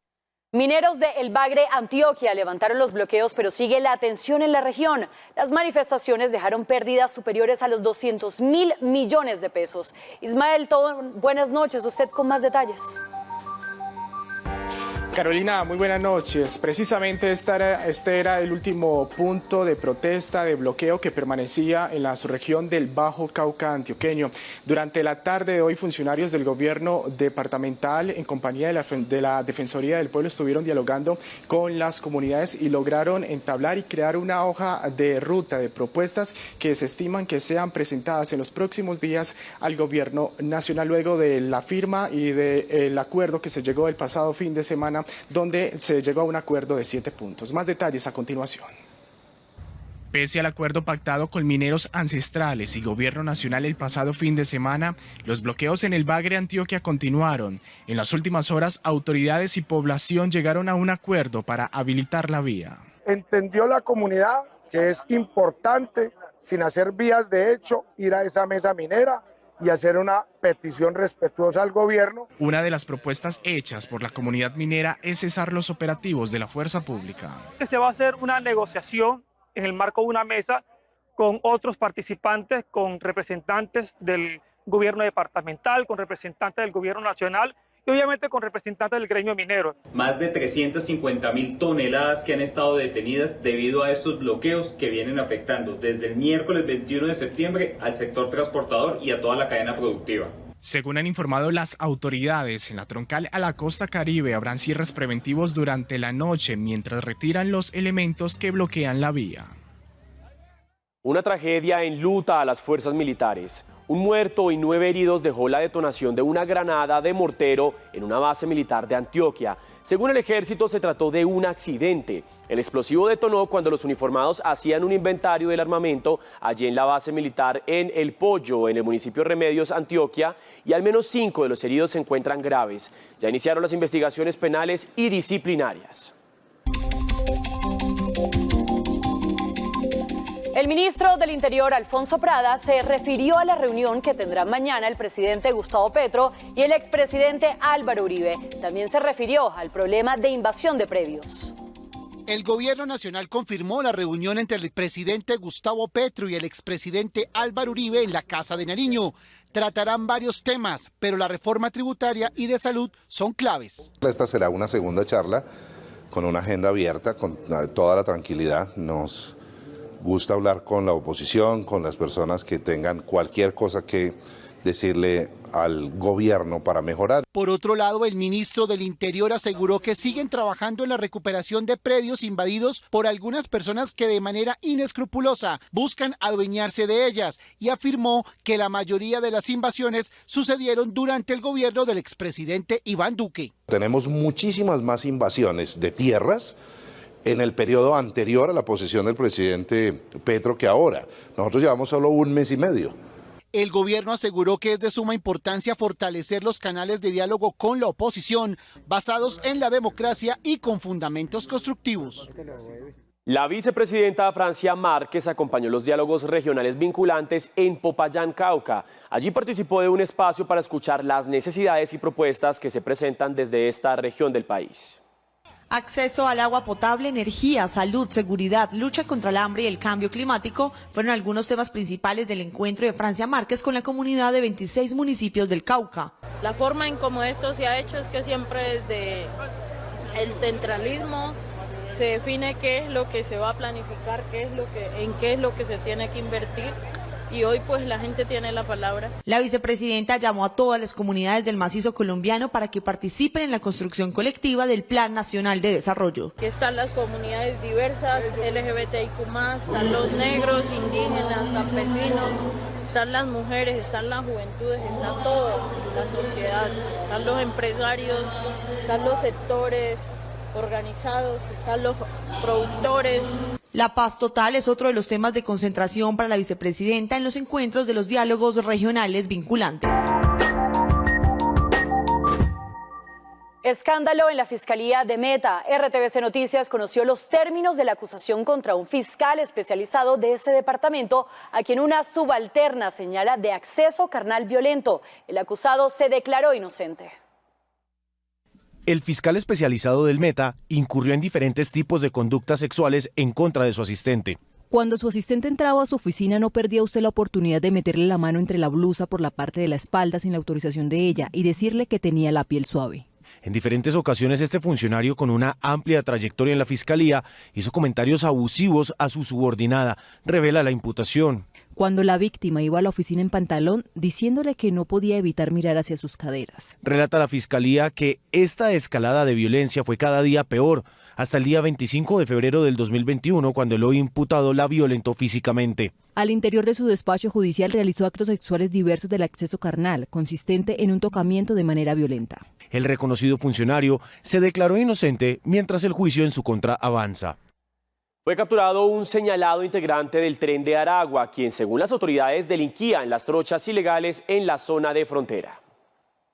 Mineros de El Bagre, Antioquia, levantaron los bloqueos, pero sigue la tensión en la región. Las manifestaciones dejaron pérdidas superiores a los 200.000 millones de pesos. Ismael, buenas noches, usted con más detalles. Carolina, muy buenas noches. Precisamente este era el último punto de protesta, de bloqueo que permanecía en la subregión del Bajo Cauca antioqueño. Durante la tarde de hoy, funcionarios del gobierno departamental, en compañía de la Defensoría del Pueblo, estuvieron dialogando con las comunidades y lograron entablar y crear una hoja de ruta de propuestas que se estiman que sean presentadas en los próximos días al gobierno nacional, luego de la firma y del acuerdo que se llegó el pasado fin de semana, donde se llegó a un acuerdo de 7 puntos. Más detalles a continuación. Pese al acuerdo pactado con mineros ancestrales y gobierno nacional el pasado fin de semana, los bloqueos en el Bagre, Antioquia, continuaron. En las últimas horas, autoridades y población llegaron a un acuerdo para habilitar la vía. Entendió la comunidad que es importante, sin hacer vías de hecho, ir a esa mesa minera y hacer una petición respetuosa al gobierno. Una de las propuestas hechas por la comunidad minera es cesar los operativos de la fuerza pública. Se va a hacer una negociación en el marco de una mesa con otros participantes, con representantes del gobierno departamental, con representantes del gobierno nacional y obviamente con representantes del gremio minero. Más de 350.000 toneladas que han estado detenidas debido a estos bloqueos que vienen afectando desde el miércoles 21 de septiembre al sector transportador y a toda la cadena productiva. Según han informado las autoridades, en la troncal a la costa Caribe habrán cierres preventivos durante la noche mientras retiran los elementos que bloquean la vía. Una tragedia enluta a las fuerzas militares. Un muerto y 9 heridos dejó la detonación de una granada de mortero en una base militar de Antioquia. Según el ejército, se trató de un accidente. El explosivo detonó cuando los uniformados hacían un inventario del armamento allí en la base militar en El Pollo, en el municipio Remedios, Antioquia, y al menos 5 de los heridos se encuentran graves. Ya iniciaron las investigaciones penales y disciplinarias. El ministro del Interior, Alfonso Prada, se refirió a la reunión que tendrán mañana el presidente Gustavo Petro y el expresidente Álvaro Uribe. También se refirió al problema de invasión de predios. El gobierno nacional confirmó la reunión entre el presidente Gustavo Petro y el expresidente Álvaro Uribe en la Casa de Nariño. Tratarán varios temas, pero la reforma tributaria y de salud son claves. Esta será una segunda charla con una agenda abierta, con toda la tranquilidad. Nos gusta hablar con la oposición, con las personas que tengan cualquier cosa que decirle al gobierno para mejorar. Por otro lado, el ministro del Interior aseguró que siguen trabajando en la recuperación de predios invadidos por algunas personas que de manera inescrupulosa buscan adueñarse de ellas y afirmó que la mayoría de las invasiones sucedieron durante el gobierno del expresidente Iván Duque. Tenemos muchísimas más invasiones de tierras en el periodo anterior a la posesión del presidente Petro que ahora. Nosotros llevamos solo 1 mes y medio. El gobierno aseguró que es de suma importancia fortalecer los canales de diálogo con la oposición, basados en la democracia y con fundamentos constructivos. La vicepresidenta Francia Márquez acompañó los diálogos regionales vinculantes en Popayán, Cauca. Allí participó de un espacio para escuchar las necesidades y propuestas que se presentan desde esta región del país. Acceso al agua potable, energía, salud, seguridad, lucha contra el hambre y el cambio climático fueron algunos temas principales del encuentro de Francia Márquez con la comunidad de 26 municipios del Cauca. La forma en cómo esto se ha hecho es que siempre desde el centralismo se define qué es lo que se va a planificar, en qué es lo que se tiene que invertir. Y hoy pues la gente tiene la palabra. La vicepresidenta llamó a todas las comunidades del macizo colombiano para que participen en la construcción colectiva del Plan Nacional de Desarrollo. Aquí están las comunidades diversas, LGBTIQ+, están los negros, indígenas, campesinos, están las mujeres, están las juventudes, está toda la sociedad, están los empresarios, están los sectores organizados, están los productores. La paz total es otro de los temas de concentración para la vicepresidenta en los encuentros de los diálogos regionales vinculantes. Escándalo en la Fiscalía de Meta. RTVC Noticias conoció los términos de la acusación contra un fiscal especializado de este departamento, a quien una subalterna señala de acceso carnal violento. El acusado se declaró inocente. El fiscal especializado del Meta incurrió en diferentes tipos de conductas sexuales en contra de su asistente. Cuando su asistente entraba a su oficina, no perdía usted la oportunidad de meterle la mano entre la blusa por la parte de la espalda sin la autorización de ella y decirle que tenía la piel suave. En diferentes ocasiones este funcionario, con una amplia trayectoria en la Fiscalía, hizo comentarios abusivos a su subordinada, revela la imputación. Cuando la víctima iba a la oficina en pantalón, diciéndole que no podía evitar mirar hacia sus caderas. Relata la Fiscalía que esta escalada de violencia fue cada día peor, hasta el día 25 de febrero del 2021, cuando el hoy imputado la violentó físicamente. Al interior de su despacho judicial realizó actos sexuales diversos del acceso carnal, consistente en un tocamiento de manera violenta. El reconocido funcionario se declaró inocente mientras el juicio en su contra avanza. Fue capturado un señalado integrante del Tren de Aragua, quien según las autoridades delinquía en las trochas ilegales en la zona de frontera.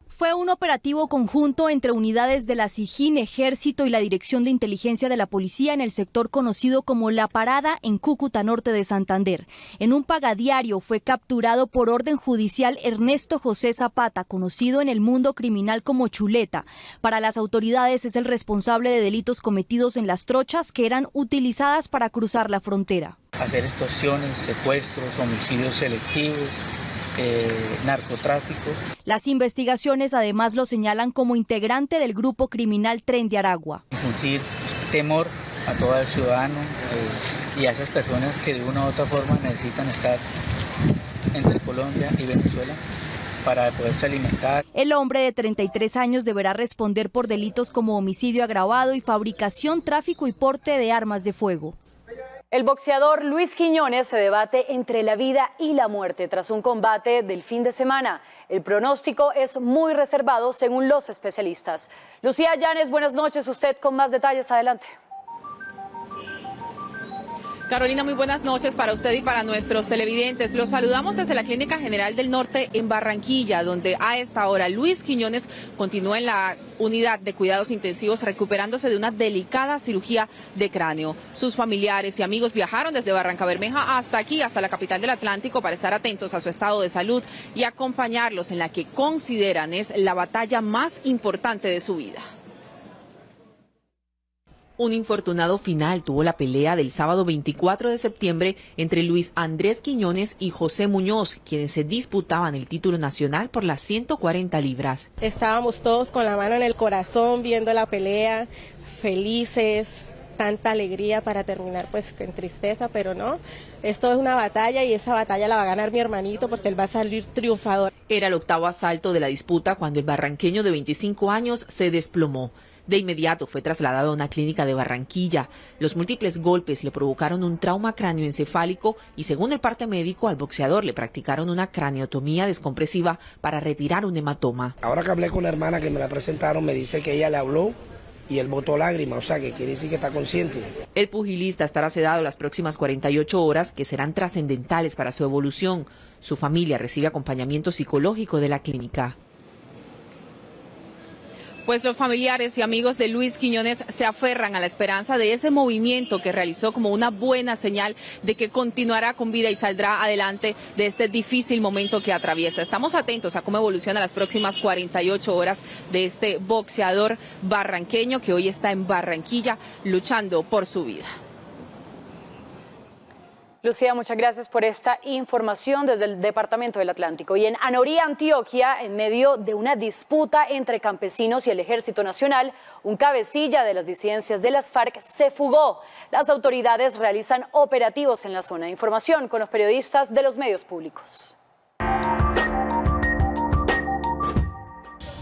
Fue un operativo conjunto entre unidades de la SIJIN, Ejército y la Dirección de Inteligencia de la Policía en el sector conocido como La Parada en Cúcuta, norte de Santander. En un pagadiario fue capturado por orden judicial Ernesto José Zapata, conocido en el mundo criminal como Chuleta. Para las autoridades es el responsable de delitos cometidos en las trochas que eran utilizadas para cruzar la frontera. Hacer extorsiones, secuestros, homicidios selectivos, narcotráfico. Las investigaciones además lo señalan como integrante del grupo criminal Tren de Aragua. Infundir temor a todo el ciudadano y a esas personas que de una u otra forma necesitan estar entre Colombia y Venezuela para poderse alimentar. El hombre de 33 años deberá responder por delitos como homicidio agravado y fabricación, tráfico y porte de armas de fuego. El boxeador Luis Quiñones se debate entre la vida y la muerte tras un combate del fin de semana. El pronóstico es muy reservado según los especialistas. Lucía Llanes, buenas noches. Usted con más detalles, adelante. Carolina, muy buenas noches para usted y para nuestros televidentes. Los saludamos desde la Clínica General del Norte en Barranquilla, donde a esta hora Luis Quiñones continúa en la unidad de cuidados intensivos recuperándose de una delicada cirugía de cráneo. Sus familiares y amigos viajaron desde Barrancabermeja hasta aquí, hasta la capital del Atlántico, para estar atentos a su estado de salud y acompañarlos en la que consideran es la batalla más importante de su vida. Un infortunado final tuvo la pelea del sábado 24 de septiembre entre Luis Andrés Quiñones y José Muñoz, quienes se disputaban el título nacional por las 140 libras. Estábamos todos con la mano en el corazón viendo la pelea, felices, tanta alegría para terminar pues en tristeza, pero no, esto es una batalla y esa batalla la va a ganar mi hermanito porque él va a salir triunfador. Era el octavo asalto de la disputa cuando el barranqueño de 25 años se desplomó. De inmediato fue trasladado a una clínica de Barranquilla. Los múltiples golpes le provocaron un trauma cráneoencefálico y según el parte médico al boxeador le practicaron una craneotomía descompresiva para retirar un hematoma. Ahora que hablé con la hermana que me la presentaron me dice que ella le habló y él botó lágrimas, o sea que quiere decir que está consciente. El pugilista estará sedado las próximas 48 horas que serán trascendentales para su evolución. Su familia recibe acompañamiento psicológico de la clínica. Pues los familiares y amigos de Luis Quiñones se aferran a la esperanza de ese movimiento que realizó como una buena señal de que continuará con vida y saldrá adelante de este difícil momento que atraviesa. Estamos atentos a cómo evoluciona las próximas 48 horas de este boxeador barranqueño que hoy está en Barranquilla luchando por su vida. Lucía, muchas gracias por esta información desde el Departamento del Atlántico. Y en Anorí, Antioquia, en medio de una disputa entre campesinos y el Ejército Nacional, un cabecilla de las disidencias de las FARC se fugó. Las autoridades realizan operativos en la zona. Información con los periodistas de los medios públicos.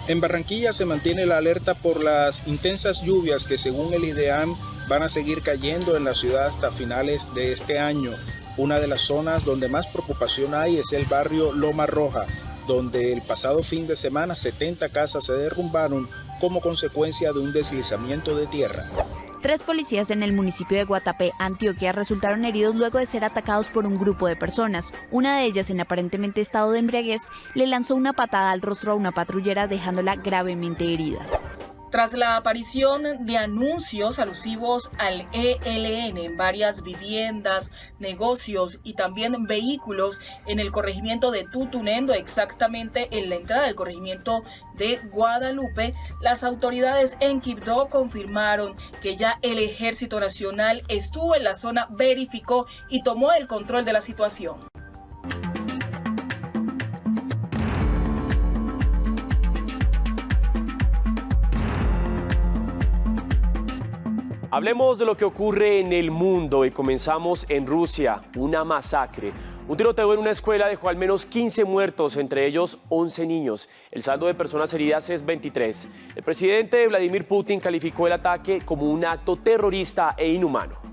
En Barranquilla se mantiene la alerta por las intensas lluvias que según el IDEAM van a seguir cayendo en la ciudad hasta finales de este año. Una de las zonas donde más preocupación hay es el barrio Loma Roja, donde el pasado fin de semana 70 casas se derrumbaron como consecuencia de un deslizamiento de tierra. 3 policías en el municipio de Guatapé, Antioquia, resultaron heridos luego de ser atacados por un grupo de personas. Una de ellas, en aparentemente estado de embriaguez, le lanzó una patada al rostro a una patrullera dejándola gravemente herida. Tras la aparición de anuncios alusivos al ELN en varias viviendas, negocios y también vehículos en el corregimiento de Tutunendo, exactamente en la entrada del corregimiento de Guadalupe, las autoridades en Quibdó confirmaron que ya el Ejército Nacional estuvo en la zona, verificó y tomó el control de la situación. Hablemos de lo que ocurre en el mundo y comenzamos en Rusia, una masacre. Un tiroteo en una escuela dejó al menos 15 muertos, entre ellos 11 niños. El saldo de personas heridas es 23. El presidente Vladimir Putin calificó el ataque como un acto terrorista e inhumano.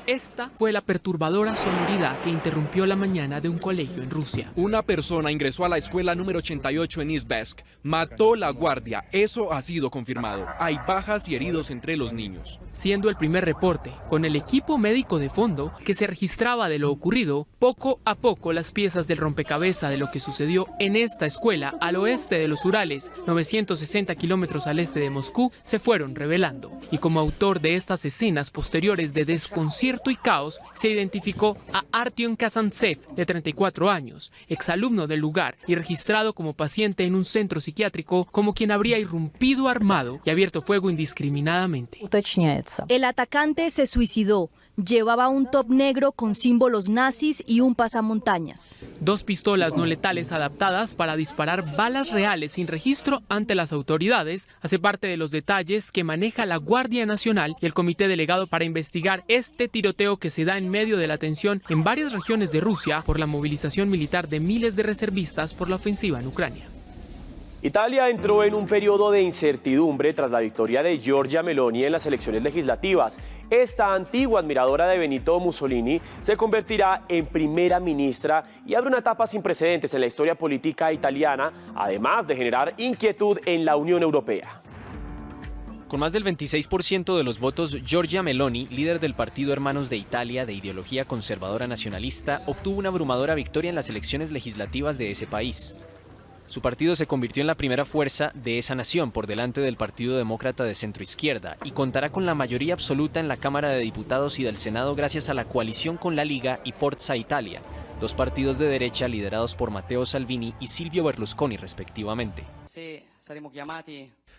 Esta fue la perturbadora sonoridad que interrumpió la mañana de un colegio en Rusia. Una persona ingresó a la escuela número 88 en Izhevsk, mató la guardia, eso ha sido confirmado. Hay bajas y heridos entre los niños. Siendo el primer reporte, con el equipo médico de fondo que se registraba de lo ocurrido, poco a poco las piezas del rompecabezas de lo que sucedió en esta escuela al oeste de los Urales, 960 kilómetros al este de Moscú, se fueron revelando. Y como autor de estas escenas posteriores de desconcierto y caos, se identificó a Artyom Kazantsev, de 34 años, exalumno del lugar y registrado como paciente en un centro psiquiátrico como quien habría irrumpido armado y abierto fuego indiscriminadamente. El atacante se suicidó. Llevaba un top negro con símbolos nazis y un pasamontañas. 2 pistolas no letales adaptadas para disparar balas reales sin registro ante las autoridades hace parte de los detalles que maneja la Guardia Nacional y el comité delegado para investigar este tiroteo que se da en medio de la tensión en varias regiones de Rusia por la movilización militar de miles de reservistas por la ofensiva en Ucrania. Italia entró en un periodo de incertidumbre tras la victoria de Giorgia Meloni en las elecciones legislativas. Esta antigua admiradora de Benito Mussolini se convertirá en primera ministra y abre una etapa sin precedentes en la historia política italiana, además de generar inquietud en la Unión Europea. Con más del 26% de los votos, Giorgia Meloni, líder del partido Hermanos de Italia de ideología conservadora nacionalista, obtuvo una abrumadora victoria en las elecciones legislativas de ese país. Su partido se convirtió en la primera fuerza de esa nación por delante del Partido Demócrata de centroizquierda y contará con la mayoría absoluta en la Cámara de Diputados y del Senado gracias a la coalición con la Liga y Forza Italia, 2 partidos de derecha liderados por Matteo Salvini y Silvio Berlusconi respectivamente.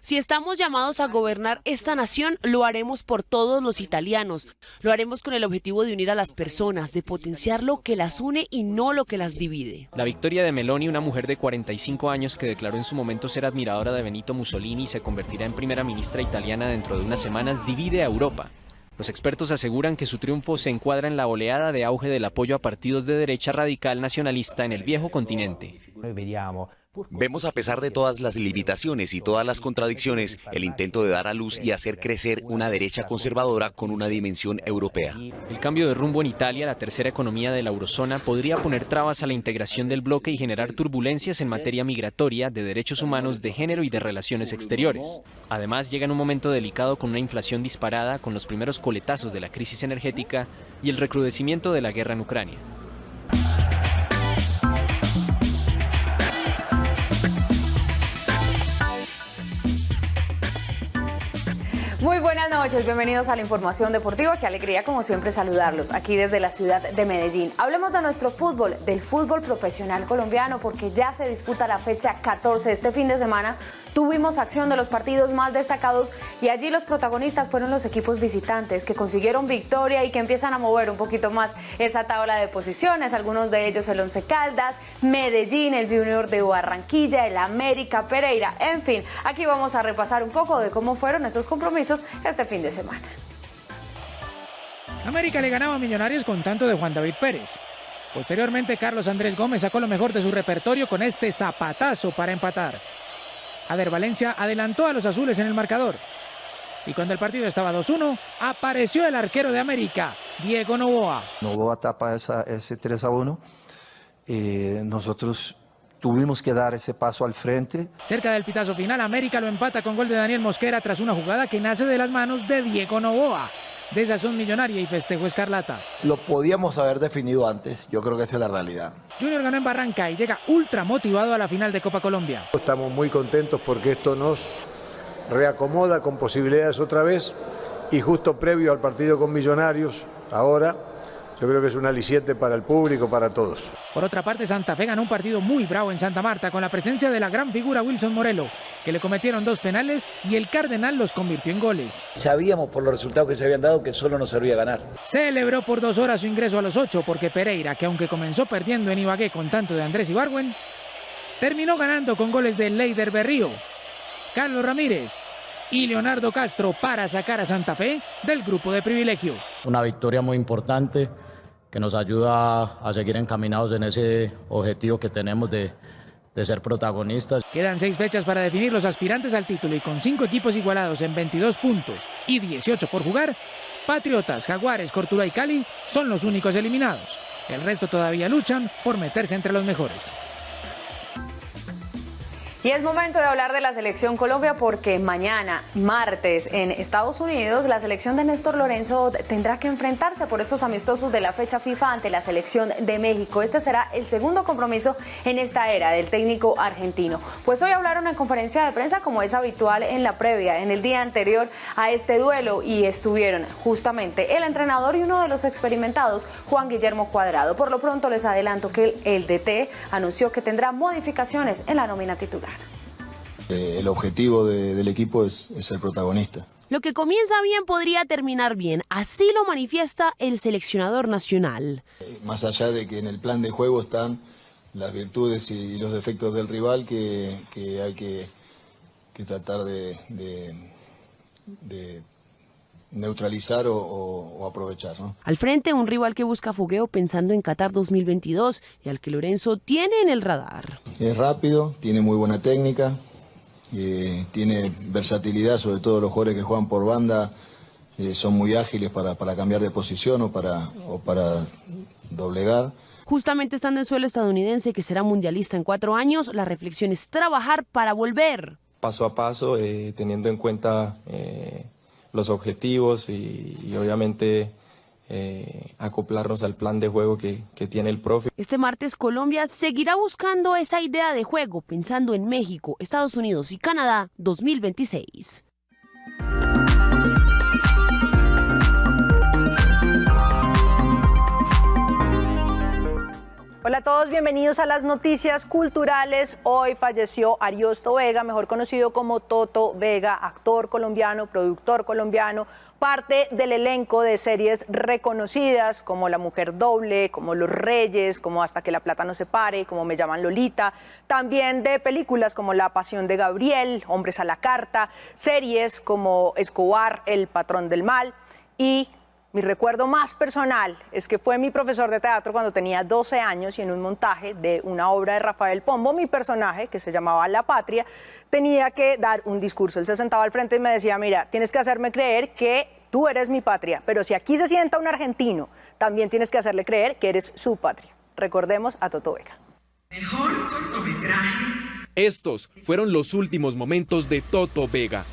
Si estamos llamados a gobernar esta nación, lo haremos por todos los italianos. Lo haremos con el objetivo de unir a las personas, de potenciar lo que las une y no lo que las divide. La victoria de Meloni, una mujer de 45 años que declaró en su momento ser admiradora de Benito Mussolini y se convertirá en primera ministra italiana dentro de unas semanas, divide a Europa. Los expertos aseguran que su triunfo se encuadra en la oleada de auge del apoyo a partidos de derecha radical nacionalista en el viejo continente. Vemos, a pesar de todas las limitaciones y todas las contradicciones, el intento de dar a luz y hacer crecer una derecha conservadora con una dimensión europea. El cambio de rumbo en Italia, la tercera economía de la eurozona, podría poner trabas a la integración del bloque y generar turbulencias en materia migratoria, de derechos humanos, de género y de relaciones exteriores. Además, llega en un momento delicado con una inflación disparada, con los primeros coletazos de la crisis energética y el recrudecimiento de la guerra en Ucrania. Muy buenas noches, bienvenidos a la información deportiva. Qué alegría, como siempre, saludarlos aquí desde la ciudad de Medellín. Hablemos de nuestro fútbol, del fútbol profesional colombiano, porque ya se disputa la fecha 14. Este fin de semana tuvimos acción de los partidos más destacados y allí los protagonistas fueron los equipos visitantes que consiguieron victoria y que empiezan a mover un poquito más esa tabla de posiciones. Algunos de ellos el Once Caldas, Medellín, el Junior de Barranquilla, el América, Pereira. En fin, aquí vamos a repasar un poco de cómo fueron esos compromisos este fin de semana. América le ganaba a Millonarios con tanto de Juan David Pérez. Posteriormente, Carlos Andrés Gómez sacó lo mejor de su repertorio con este zapatazo para empatar. Ader Valencia adelantó a los azules en el marcador. Y cuando el partido estaba 2-1, apareció el arquero de América, Diego Noboa. Noboa tapa ese 3-1. Nosotros tuvimos que dar ese paso al frente. Cerca del pitazo final, América lo empata con gol de Daniel Mosquera tras una jugada que nace de las manos de Diego Noboa. Desazón millonaria y festejo escarlata. Lo podíamos haber definido antes, yo creo que esa es la realidad. Junior ganó en Barranca y llega ultra motivado a la final de Copa Colombia. Estamos muy contentos porque esto nos reacomoda con posibilidades otra vez y justo previo al partido con Millonarios, ahora yo creo que es un aliciente para el público, para todos. Por otra parte, Santa Fe ganó un partido muy bravo en Santa Marta con la presencia de la gran figura Wilson Morelo, que le cometieron 2 penales y el Cardenal los convirtió en goles. Sabíamos por los resultados que se habían dado que solo nos servía ganar. Celebró por 2 horas su ingreso a los 8 porque Pereira, que aunque comenzó perdiendo en Ibagué con tanto de Andrés Ibargüen, terminó ganando con goles de Leider Berrío, Carlos Ramírez y Leonardo Castro para sacar a Santa Fe del grupo de privilegio. Una victoria muy importante que nos ayuda a seguir encaminados en ese objetivo que tenemos de ser protagonistas. Quedan 6 fechas para definir los aspirantes al título y con 5 equipos igualados en 22 puntos y 18 por jugar, Patriotas, Jaguares, Cortuluá y Cali son los únicos eliminados. El resto todavía luchan por meterse entre los mejores. Y es momento de hablar de la selección Colombia porque mañana, martes, en Estados Unidos, la selección de Néstor Lorenzo tendrá que enfrentarse por estos amistosos de la fecha FIFA ante la selección de México. Este será el segundo compromiso en esta era del técnico argentino. Pues hoy hablaron en conferencia de prensa, como es habitual en la previa, en el día anterior a este duelo, y estuvieron justamente el entrenador y uno de los experimentados, Juan Guillermo Cuadrado. Por lo pronto les adelanto que el DT anunció que tendrá modificaciones en la nómina titular. El objetivo del equipo es ser protagonista. Lo que comienza bien podría terminar bien, así lo manifiesta el seleccionador nacional. Más allá de que en el plan de juego están las virtudes y los defectos del rival que hay que tratar de neutralizar o aprovechar, ¿no? Al frente, un rival que busca fogueo pensando en Qatar 2022 y al que Lorenzo tiene en el radar. Es rápido, tiene muy buena técnica. Tiene versatilidad, sobre todo los jugadores que juegan por banda son muy ágiles para cambiar de posición o para doblegar. Justamente estando en suelo estadounidense, que será mundialista en 4 años, la reflexión es trabajar para volver. Paso a paso, teniendo en cuenta los objetivos y obviamente acoplarnos al plan de juego que tiene el profe. Este martes Colombia seguirá buscando esa idea de juego, pensando en México, Estados Unidos y Canadá 2026. Hola a todos, bienvenidos a las noticias culturales. Hoy falleció Ariosto Vega, mejor conocido como Toto Vega, actor colombiano, productor colombiano, parte del elenco de series reconocidas como La Mujer Doble, como Los Reyes, como Hasta que la plata no se pare, como Me llaman Lolita, también de películas como La Pasión de Gabriel, Hombres a la Carta, series como Escobar, El Patrón del Mal, y mi recuerdo más personal es que fue mi profesor de teatro cuando tenía 12 años y en un montaje de una obra de Rafael Pombo, mi personaje, que se llamaba La Patria, tenía que dar un discurso. Él se sentaba al frente y me decía, mira, tienes que hacerme creer que tú eres mi patria, pero si aquí se sienta un argentino, también tienes que hacerle creer que eres su patria. Recordemos a Toto Vega. Mejor cortometraje. Estos fueron los últimos momentos de Toto Vega.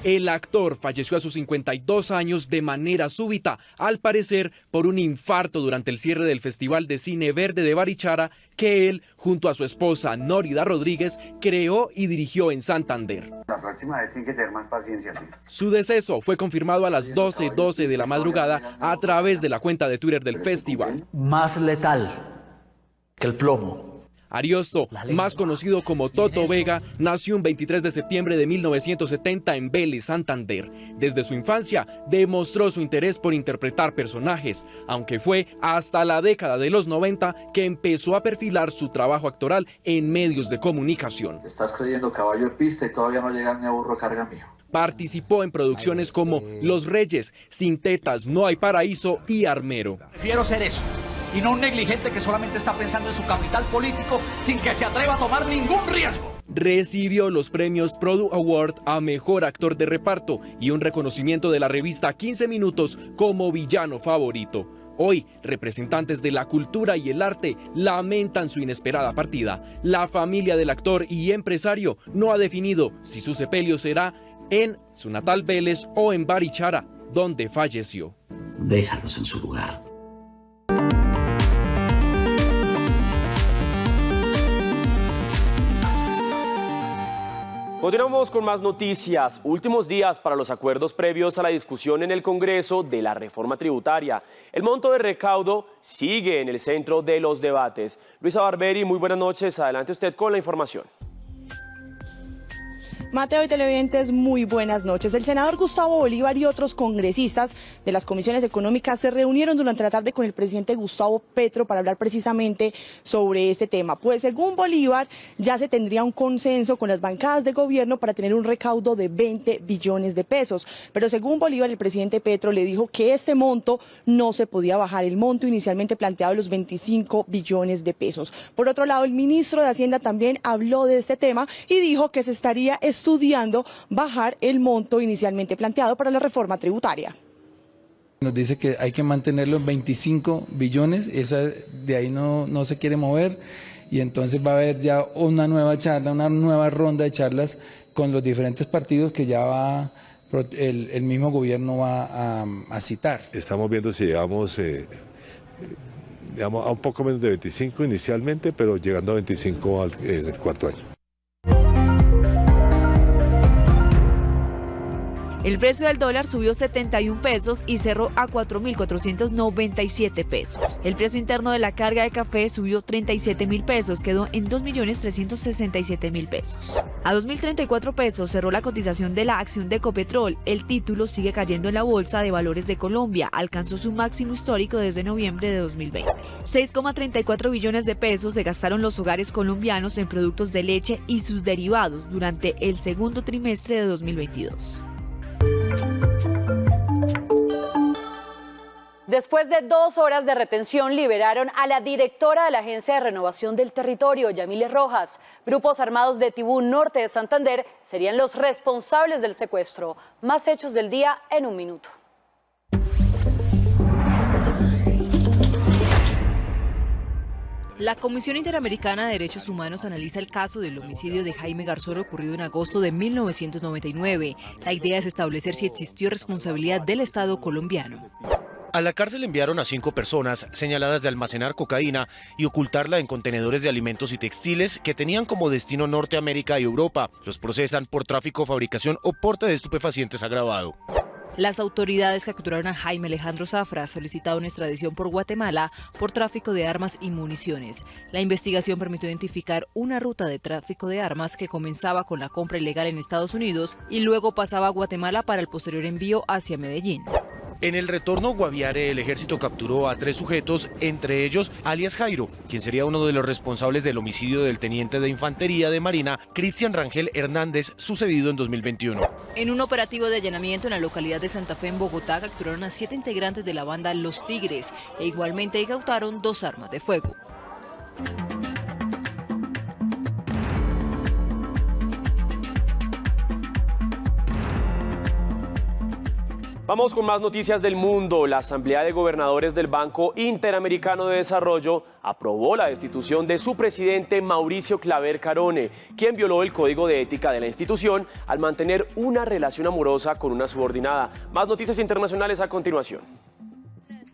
El actor falleció a sus 52 años de manera súbita, al parecer por un infarto durante el cierre del Festival de Cine Verde de Barichara, que él, junto a su esposa Nórida Rodríguez, creó y dirigió en Santander. La próxima vez tiene que tener más paciencia. ¿Sí? Su deceso fue confirmado a las 12:12 de la madrugada a través de la cuenta de Twitter del festival. Más letal que el plomo. Ariosto, más conocido como Toto Vega, nació un 23 de septiembre de 1970 en Vélez, Santander. Desde su infancia demostró su interés por interpretar personajes, aunque fue hasta la década de los 90 que empezó a perfilar su trabajo actoral en medios de comunicación. Te estás creyendo caballo de pista y todavía no llegas ni a burro carga mío. Participó en producciones como Los Reyes, Sin Tetas, No hay Paraíso y Armero. Prefiero ser eso y no un negligente que solamente está pensando en su capital político sin que se atreva a tomar ningún riesgo. Recibió los premios Produ Award a Mejor Actor de Reparto y un reconocimiento de la revista 15 Minutos como villano favorito. Hoy, representantes de la cultura y el arte lamentan su inesperada partida. La familia del actor y empresario no ha definido si su sepelio será en su natal Vélez o en Barichara, donde falleció. Déjalos en su lugar. Continuamos con más noticias. Últimos días para los acuerdos previos a la discusión en el Congreso de la reforma tributaria. El monto de recaudo sigue en el centro de los debates. Luisa Barberi, muy buenas noches. Adelante usted con la información. Mateo y televidentes, muy buenas noches. El senador Gustavo Bolívar y otros congresistas de las comisiones económicas se reunieron durante la tarde con el presidente Gustavo Petro para hablar precisamente sobre este tema. Pues según Bolívar, ya se tendría un consenso con las bancadas de gobierno para tener un recaudo de 20 billones de pesos. Pero según Bolívar, el presidente Petro le dijo que este monto no se podía bajar, el monto inicialmente planteado de los 25 billones de pesos. Por otro lado, el ministro de Hacienda también habló de este tema y dijo que se estaría estudiando bajar el monto inicialmente planteado para la reforma tributaria. Nos dice que hay que mantenerlo en 25 billones, de ahí no se quiere mover, y entonces va a haber ya una nueva charla, una nueva ronda de charlas con los diferentes partidos que ya el mismo gobierno va a citar. Estamos viendo si llegamos a un poco menos de 25 inicialmente, pero llegando a 25 en el cuarto año. El precio del dólar subió 71 pesos y cerró a 4.497 pesos. El precio interno de la carga de café subió 37.000 pesos, quedó en 2.367.000 pesos. A 2.034 pesos cerró la cotización de la acción de Ecopetrol. El título sigue cayendo en la Bolsa de Valores de Colombia. Alcanzó su máximo histórico desde noviembre de 2020. 6,34 billones de pesos se gastaron los hogares colombianos en productos de leche y sus derivados durante el segundo trimestre de 2022. Después de 2 horas de retención, liberaron a la directora de la Agencia de Renovación del Territorio, Yamile Rojas. Grupos armados de Tibú Norte de Santander serían los responsables del secuestro. Más hechos del día en un minuto. La Comisión Interamericana de Derechos Humanos analiza el caso del homicidio de Jaime Garzón ocurrido en agosto de 1999. La idea es establecer si existió responsabilidad del Estado colombiano. A la cárcel enviaron a 5 personas señaladas de almacenar cocaína y ocultarla en contenedores de alimentos y textiles que tenían como destino Norteamérica y Europa. Los procesan por tráfico, fabricación o porte de estupefacientes agravado. Las autoridades capturaron a Jaime Alejandro Zafra, solicitado en extradición por Guatemala por tráfico de armas y municiones. La investigación permitió identificar una ruta de tráfico de armas que comenzaba con la compra ilegal en Estados Unidos y luego pasaba a Guatemala para el posterior envío hacia Medellín. En el retorno Guaviare, el ejército capturó a 3 sujetos, entre ellos alias Jairo, quien sería uno de los responsables del homicidio del teniente de infantería de Marina, Cristian Rangel Hernández, sucedido en 2021. En un operativo de allanamiento en la localidad de Santa Fe, en Bogotá, capturaron a 7 integrantes de la banda Los Tigres e igualmente incautaron 2 armas de fuego. Vamos con más noticias del mundo. La Asamblea de Gobernadores del Banco Interamericano de Desarrollo aprobó la destitución de su presidente Mauricio Claver Carone, quien violó el código de ética de la institución al mantener una relación amorosa con una subordinada. Más noticias internacionales a continuación.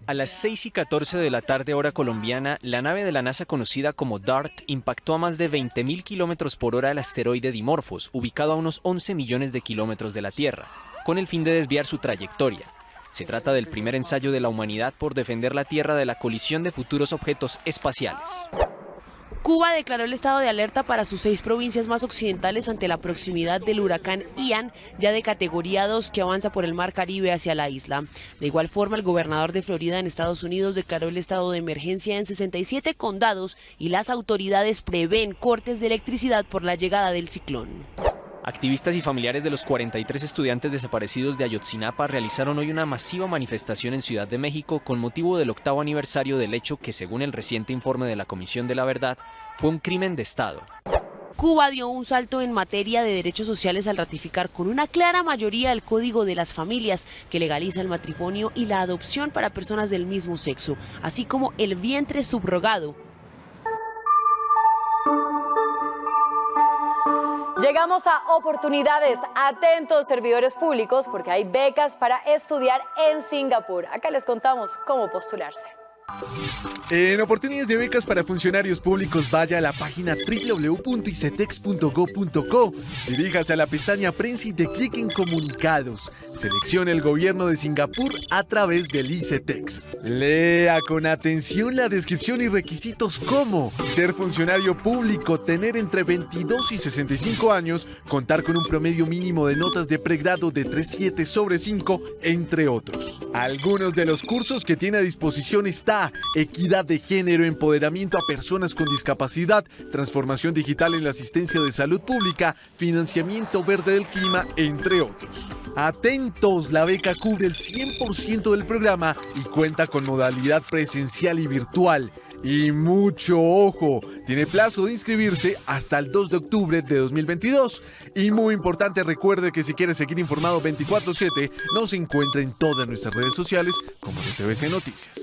A las 6:14 de la tarde hora colombiana, la nave de la NASA conocida como DART impactó a más de 20.000 km/h el asteroide Dimorphos, ubicado a unos 11 millones de kilómetros de la Tierra, con el fin de desviar su trayectoria. Se trata del primer ensayo de la humanidad por defender la Tierra de la colisión de futuros objetos espaciales. Cuba declaró el estado de alerta para sus 6 provincias más occidentales ante la proximidad del huracán Ian, ya de categoría 2, que avanza por el mar Caribe hacia la isla. De igual forma, el gobernador de Florida en Estados Unidos declaró el estado de emergencia en 67 condados y las autoridades prevén cortes de electricidad por la llegada del ciclón. Activistas y familiares de los 43 estudiantes desaparecidos de Ayotzinapa realizaron hoy una masiva manifestación en Ciudad de México con motivo del 8º aniversario del hecho que, según el reciente informe de la Comisión de la Verdad, fue un crimen de Estado. Cuba dio un salto en materia de derechos sociales al ratificar con una clara mayoría el Código de las Familias, que legaliza el matrimonio y la adopción para personas del mismo sexo, así como el vientre subrogado. Llegamos a oportunidades. Atentos, servidores públicos, porque hay becas para estudiar en Singapur. Acá les contamos cómo postularse. En oportunidades de becas para funcionarios públicos, vaya a la página www.icetex.go.co, diríjase a la pestaña Prensa y dé clic en Comunicados. Seleccione el gobierno de Singapur a través del Icetex. Lea con atención la descripción y requisitos como ser funcionario público, tener entre 22 y 65 años, contar con un promedio mínimo de notas de pregrado de 3.7 sobre 5, entre otros. Algunos de los cursos que tiene a disposición está equidad de género, empoderamiento a personas con discapacidad, transformación digital en la asistencia de salud pública, financiamiento verde del clima, entre otros. Atentos, la beca cubre el 100% del programa y cuenta con modalidad presencial y virtual. Y mucho ojo, tiene plazo de inscribirse hasta el 2 de octubre de 2022. Y muy importante, recuerde que si quiere seguir informado 24/7, nos encuentra en todas nuestras redes sociales como TVC Noticias.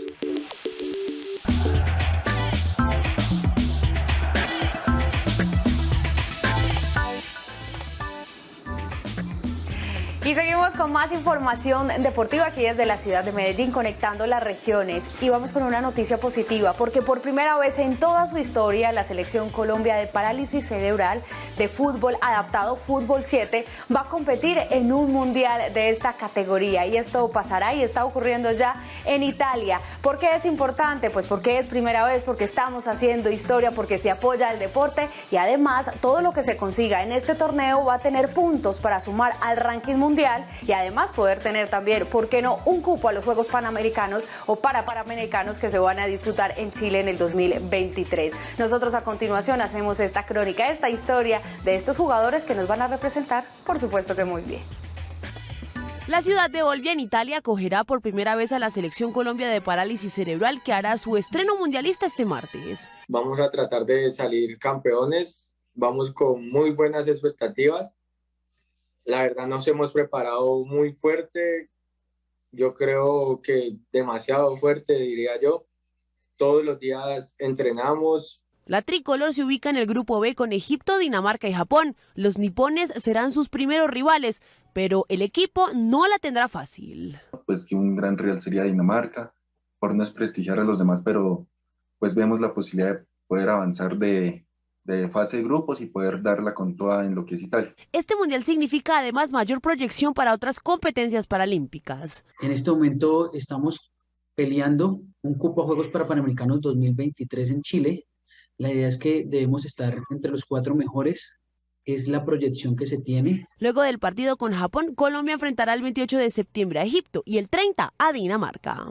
Y seguimos con más información deportiva aquí desde la ciudad de Medellín, conectando las regiones. Y vamos con una noticia positiva, porque por primera vez en toda su historia, la Selección Colombia de Parálisis Cerebral de Fútbol Adaptado, Fútbol 7, va a competir en un mundial de esta categoría. Y esto pasará y está ocurriendo ya en Italia. ¿Por qué es importante? Pues porque es primera vez, porque estamos haciendo historia, porque se apoya el deporte y además todo lo que se consiga en este torneo va a tener puntos para sumar al ranking mundial y además poder tener también, ¿por qué no?, un cupo a los Juegos Panamericanos o Panamericanos que se van a disputar en Chile en el 2023. Nosotros a continuación hacemos esta crónica, esta historia de estos jugadores que nos van a representar, por supuesto que muy bien. La ciudad de Olbia, en Italia, acogerá por primera vez a la Selección Colombia de Parálisis Cerebral, que hará su estreno mundialista este martes. Vamos a tratar de salir campeones, vamos con muy buenas expectativas. La verdad nos hemos preparado muy fuerte, yo creo que demasiado fuerte, diría yo. Todos los días entrenamos. La tricolor se ubica en el grupo B con Egipto, Dinamarca y Japón. Los nipones serán sus primeros rivales, pero el equipo no la tendrá fácil. Pues que un gran rival sería Dinamarca, por no desprestigiar a los demás, pero pues vemos la posibilidad de poder avanzar de fase de grupos y poder darla con toda en lo que es Italia. Este mundial significa además mayor proyección para otras competencias paralímpicas. En este momento estamos peleando un cupo a Juegos Panamericanos 2023 en Chile. La idea es que debemos estar entre los 4 mejores. Es la proyección que se tiene. Luego del partido con Japón, Colombia enfrentará el 28 de septiembre a Egipto y el 30 a Dinamarca.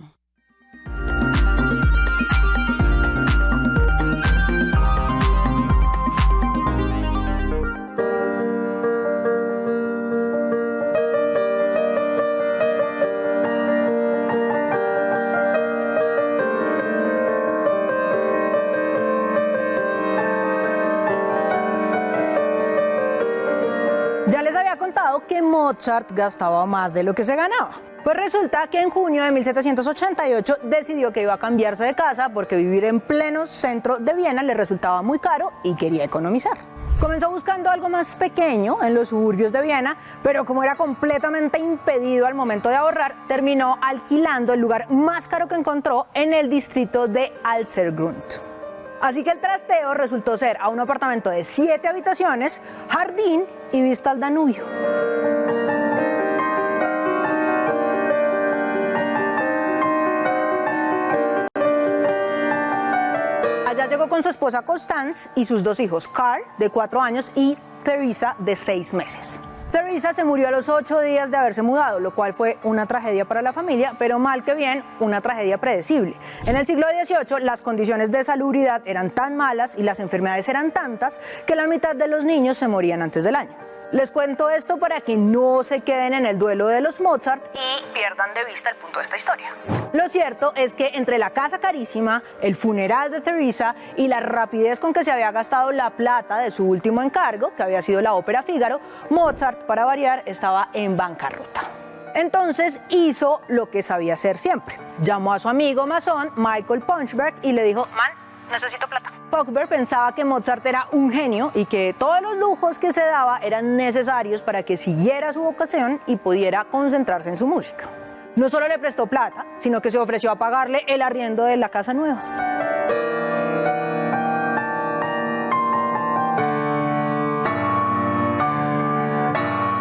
Ya les había contado que Mozart gastaba más de lo que se ganaba. Pues resulta que en junio de 1788 decidió que iba a cambiarse de casa porque vivir en pleno centro de Viena le resultaba muy caro y quería economizar. Comenzó buscando algo más pequeño en los suburbios de Viena, pero como era completamente impedido al momento de ahorrar, terminó alquilando el lugar más caro que encontró en el distrito de Alsergrund. Así que el trasteo resultó ser a un apartamento de 7 habitaciones, jardín y vista al Danubio. Allá llegó con su esposa Constance y sus 2 hijos, Carl, de 4 años, y Teresa, de 6 meses. Teresa se murió a los 8 días de haberse mudado, lo cual fue una tragedia para la familia, pero mal que bien, una tragedia predecible. En el siglo XVIII, las condiciones de salubridad eran tan malas y las enfermedades eran tantas que la mitad de los niños se morían antes del año. Les cuento esto para que no se queden en el duelo de los Mozart y pierdan de vista el punto de esta historia. Lo cierto es que entre la casa carísima, el funeral de Teresa y la rapidez con que se había gastado la plata de su último encargo, que había sido la ópera Fígaro, Mozart, para variar, estaba en bancarrota. Entonces hizo lo que sabía hacer siempre. Llamó a su amigo masón, Michael Punchberg, y le dijo: "Man, necesito plata". Punchberg pensaba que Mozart era un genio y que todos los lujos que se daba eran necesarios para que siguiera su vocación y pudiera concentrarse en su música. No solo le prestó plata, sino que se ofreció a pagarle el arriendo de la casa nueva.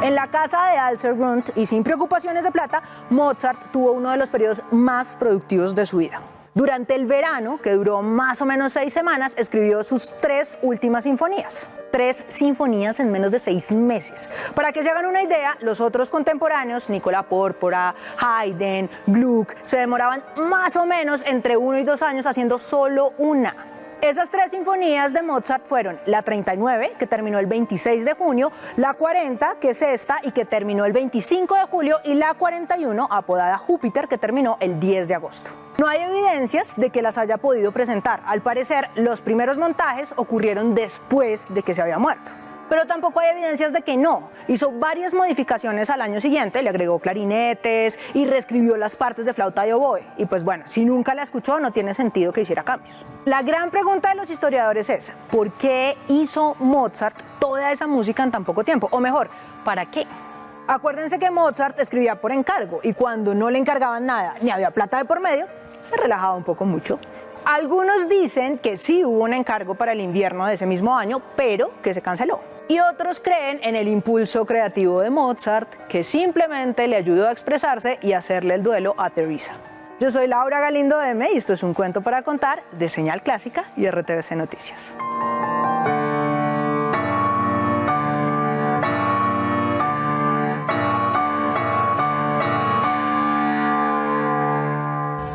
En la casa de Alsergrund y sin preocupaciones de plata, Mozart tuvo uno de los periodos más productivos de su vida. Durante el verano, que duró más o menos 6 semanas, escribió sus 3 últimas sinfonías. 3 sinfonías en menos de 6 meses. Para que se hagan una idea, los otros contemporáneos, Nicola Pórpora, Haydn, Gluck, se demoraban más o menos entre 1 y 2 años haciendo solo una. Esas 3 sinfonías de Mozart fueron la 39, que terminó el 26 de junio, la 40, que es esta y que terminó el 25 de julio, y la 41, apodada Júpiter, que terminó el 10 de agosto. No hay evidencias de que las haya podido presentar. Al parecer, los primeros montajes ocurrieron después de que se había muerto. Pero tampoco hay evidencias de que no. Hizo varias modificaciones al año siguiente, le agregó clarinetes y reescribió las partes de flauta y oboe. Y pues bueno, si nunca la escuchó, no tiene sentido que hiciera cambios. La gran pregunta de los historiadores es, ¿por qué hizo Mozart toda esa música en tan poco tiempo? O mejor, ¿para qué? Acuérdense que Mozart escribía por encargo y cuando no le encargaban nada ni había plata de por medio, se relajaba un poco mucho. Algunos dicen que sí hubo un encargo para el invierno de ese mismo año, pero que se canceló. Y otros creen en el impulso creativo de Mozart, que simplemente le ayudó a expresarse y hacerle el duelo a Teresa. Yo soy Laura Galindo M y esto es un cuento para contar de Señal Clásica y RTVC Noticias.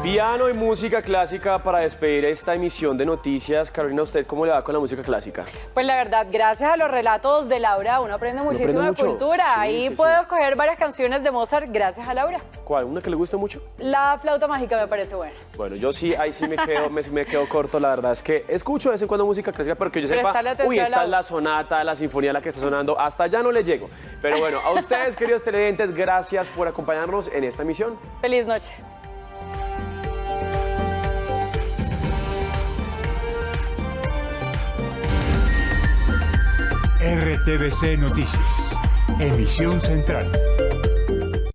Piano y música clásica para despedir esta emisión de noticias. Carolina, ¿usted cómo le va con la música clásica? Pues la verdad, gracias a los relatos de Laura, uno aprende muchísimo de cultura. Sí, Ahí puedo escoger varias canciones de Mozart gracias a Laura. ¿Cuál? ¿Una que le gusta mucho? La flauta mágica me parece buena. Bueno, yo sí, ahí sí me quedo corto. La verdad es que escucho de vez en cuando música clásica, pero que yo sepa, uy, esta es la sonata, la sinfonía, la que está sonando, hasta allá no le llego. Pero bueno, a ustedes, queridos televidentes, gracias por acompañarnos en esta emisión. Feliz noche. RTVC Noticias, emisión central.